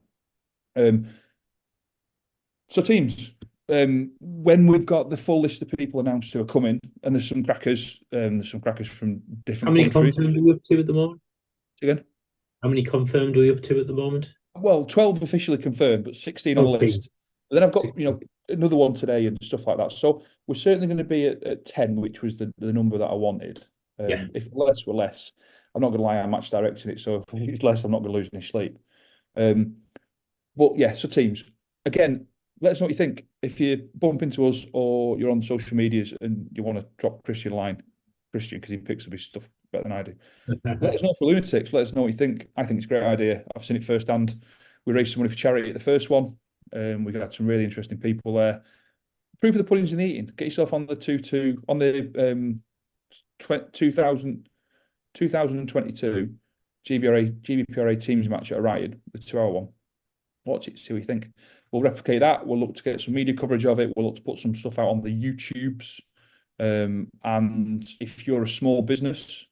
So teams, when we've got the full list of people announced who are coming, and there's some crackers from different countries. How many continents are you up to at the moment? Again, How many confirmed are we up to at the moment? well, 12 officially confirmed, but 16 on the Okay. list. But then I've got, another one today and stuff like that. So we're certainly going to be at 10, which was the number that I wanted. Yeah. If less were less, I'm not going to lie, I'm match directing it. So if it's less, I'm not going to lose any sleep. But yeah, so teams, again, let us know what you think. If you bump into us or you're on social medias and you want to drop Christian line, Christian, because he picks up his stuff better than I do. Let us know for Lunatics. Let us know what you think. I think it's a great idea. I've seen it firsthand. We raised some money for charity at the first one. We got some really interesting people there. Proof of the pudding's in the eating. Get yourself on the 2-2 on the 2022 GBPRA teams match at Orion, the 2-hour one. Watch it, see what you think. We'll replicate that. We'll look to get some media coverage of it. We'll look to put some stuff out on the YouTubes. And if you're a small business,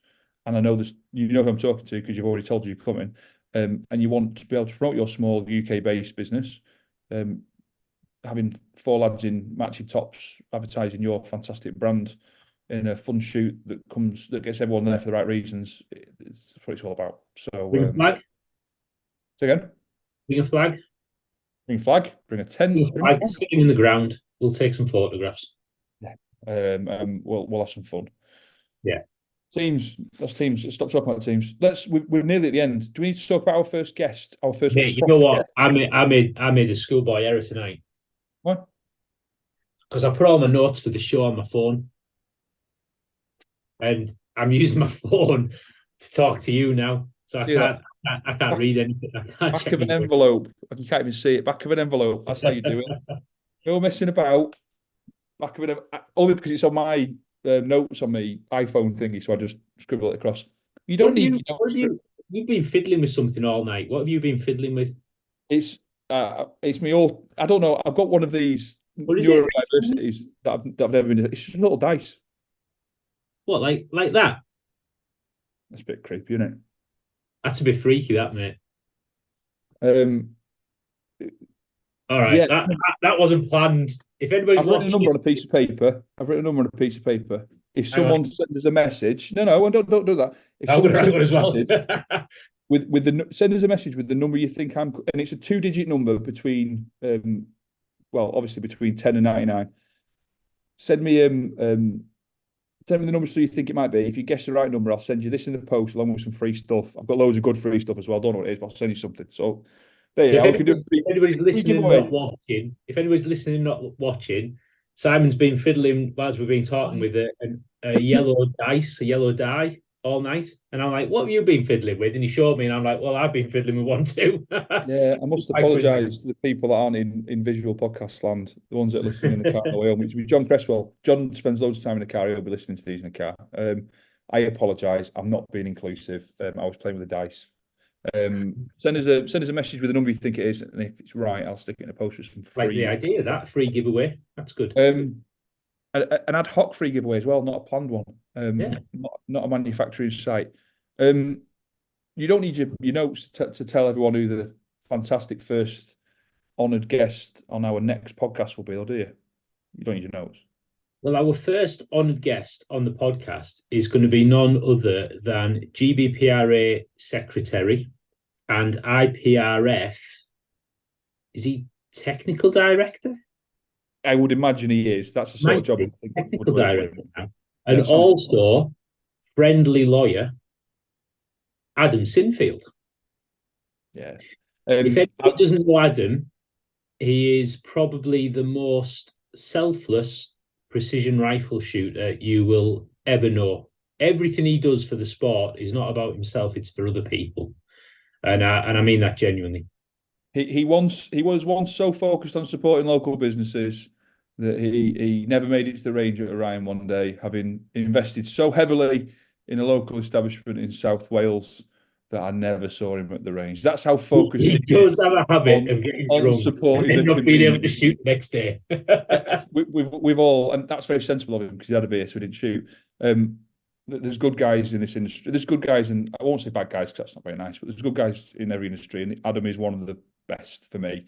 and I know this, you know who I'm talking to because you've already told you're coming, and you want to be able to promote your small UK-based business, having 4 lads in matching tops, advertising your fantastic brand in a fun shoot that gets everyone there for the right reasons, it's what it's all about. So, Bring a flag. Say again. Bring a flag. Bring a flag. Bring a tent. Bring a flag. Sitting in the ground. We'll take some photographs. Yeah. We'll have some fun. Yeah. Teams. That's teams. Stop talking about teams. We're nearly at the end. Do we need to talk about our first guest? Our first. Yeah, you know what? I made a schoolboy error tonight. What? Because I put all my notes for the show on my phone, and I'm using my phone to talk to you now. So I can't read anything. I can't back of an envelope. You can't even see it. Back of an envelope. That's how you do it. No messing about. Back of an only because it's on my notes on my iPhone thingy, so I just scribble it across. You don't need. You've been fiddling with something all night. What have you been fiddling with? It's me all. I don't know. I've got one of these neurodiversities that I've never been. It's just a little dice. What, like that? That's a bit creepy, isn't it? That's a bit freaky, that, mate. All right, yeah. that wasn't planned. If anybody's I've written a number on a piece of paper. If someone sends us a message, no, don't do that. If someone sends us a message send us a message with the number you think and it's a 2-digit number between, obviously between 10 and 99. Send me the number so you think it might be. If you guess the right number, I'll send you this in the post along with some free stuff. I've got loads of good free stuff as well. I don't know what it is, but I'll send you something. So there you go. If anybody's listening not watching, Simon's been fiddling whilst we've been talking with a yellow dice, a yellow die all night. And I'm like, what have you been fiddling with? And he showed me, and I'm like, well, I've been fiddling with one too. Yeah, I must apologise to the people that aren't in visual podcast land, the ones that are listening in the car on the way home, which would be John Cresswell. John spends loads of time in the car, he'll be listening to these in the car. I apologise, I'm not being inclusive. I was playing with the dice. Send us a message with the number you think it is, and if it's right, I'll stick it in a post with some free. Like the idea, that free giveaway. That's good. An ad hoc free giveaway as well, not a planned one. Not a manufacturer's site. You don't need your notes to tell everyone who the fantastic first honoured guest on our next podcast will be, or do you? You don't need your notes. Well, our first honoured guest on the podcast is going to be none other than GBPRA Secretary and IPRF. Is he Technical Director? I would imagine he is. That's the sort of job I think Technical Director now. And also friendly lawyer Adam Sinfield. Yeah. If anyone doesn't know Adam, he is probably the most selfless precision rifle shooter you will ever know. Everything he does for the sport is not about himself, it's for other people. And I mean that genuinely. He was once so focused on supporting local businesses that he never made it to the range at Orion one day, having invested so heavily in a local establishment in South Wales that I never saw him at the range. That's how focused he does have a habit of getting drunk supporting and not being able to shoot the next day. we've all, and that's very sensible of him because he had a beer, so he didn't shoot. There's good guys in this industry. There's good guys, and I won't say bad guys because that's not very nice, but there's good guys in every industry, and Adam is one of the best for me.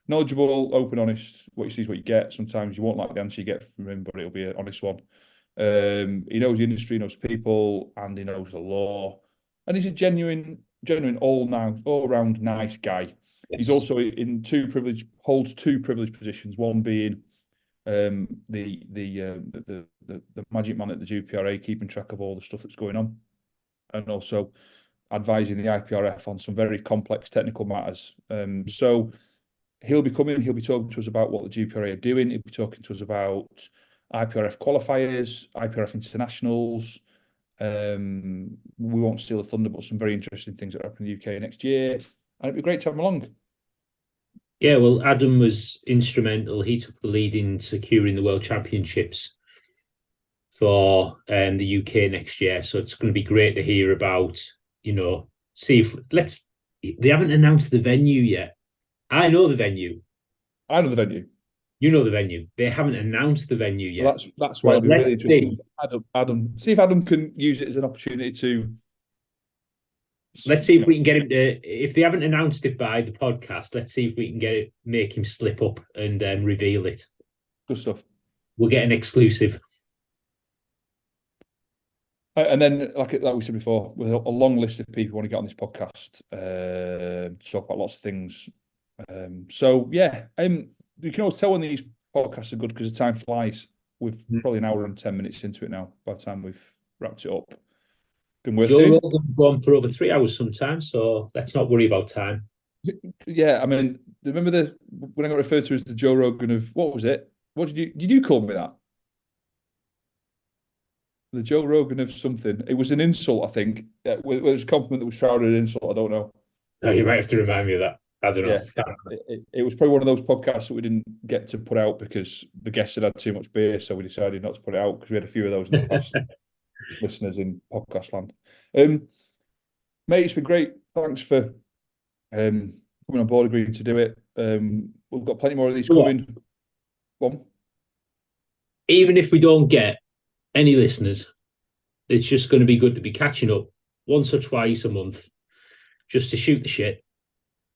Knowledgeable, open, honest. What you see is what you get. Sometimes you won't like the answer you get from him, but it'll be an honest one. He knows the industry, knows people, and he knows the law. And he's a genuine genuine all round nice guy. Yes. He's also holds two privileged positions. One being the magic man at the GPRA, keeping track of all the stuff that's going on, and also advising the IPRF on some very complex technical matters. So he'll be talking to us about what the GPRA are doing. He'll be talking to us about IPRF qualifiers, IPRF internationals. We won't steal the thunder, but some very interesting things that happen in the UK next year. And it'd be great to have him along. Yeah, well, Adam was instrumental. He took the lead in securing the World Championships for the UK next year. So it's going to be great to hear about, they haven't announced the venue yet. I know the venue. I know the venue. You know the venue. They haven't announced the venue yet. Well, that's why it'd be really interesting. Adam, see if Adam can use it as an opportunity to. Let's see if we can get him to. If they haven't announced it by the podcast, let's see if we can make him slip up and reveal it. Good stuff. We'll get an exclusive. And then, like we said before, with a long list of people who want to get on this podcast, talk about lots of things. You can always tell when these podcasts are good because the time flies. We've probably an hour and 10 minutes into it now by the time we've wrapped it up. Been worth Joe Rogan's gone for over 3 hours sometimes, so let's not worry about time. Yeah, I mean, remember when I got referred to as the Joe Rogan of, what was it? What did you call me that? The Joe Rogan of something. It was an insult, I think. It was a compliment that was shrouded in insult. I don't know. Oh, you might have to remind me of that. I don't know. Yeah, it was probably one of those podcasts that we didn't get to put out because the guests had too much beer, so we decided not to put it out because we had a few of those in the past. Listeners in podcast land. Mate, it's been great. Thanks for coming on board, agreeing to do it. We've got plenty more of these coming. Go. Even if we don't get any listeners, it's just going to be good to be catching up once or twice a month just to shoot the shit,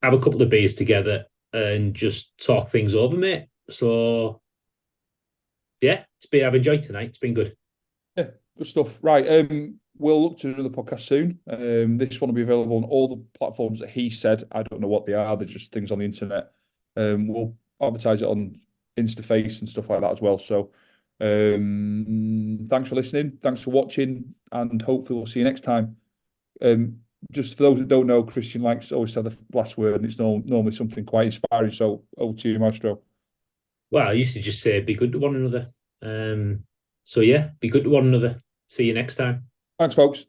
have a couple of beers together and just talk things over, mate. So yeah, I've enjoyed tonight. It's been good. Yeah, good stuff. Right. We'll look to another podcast soon. This one will be available on all the platforms that he said. I don't know what they are. They're just things on the internet. We'll advertise it on InstaFace and stuff like that as well. So thanks for listening. Thanks for watching. And hopefully we'll see you next time. Just for those that don't know, Christian likes always to have the last word, and it's normally something quite inspiring. So over to you, Maestro. Well, I used to just say be good to one another. So yeah, be good to one another. See you next time. Thanks, folks.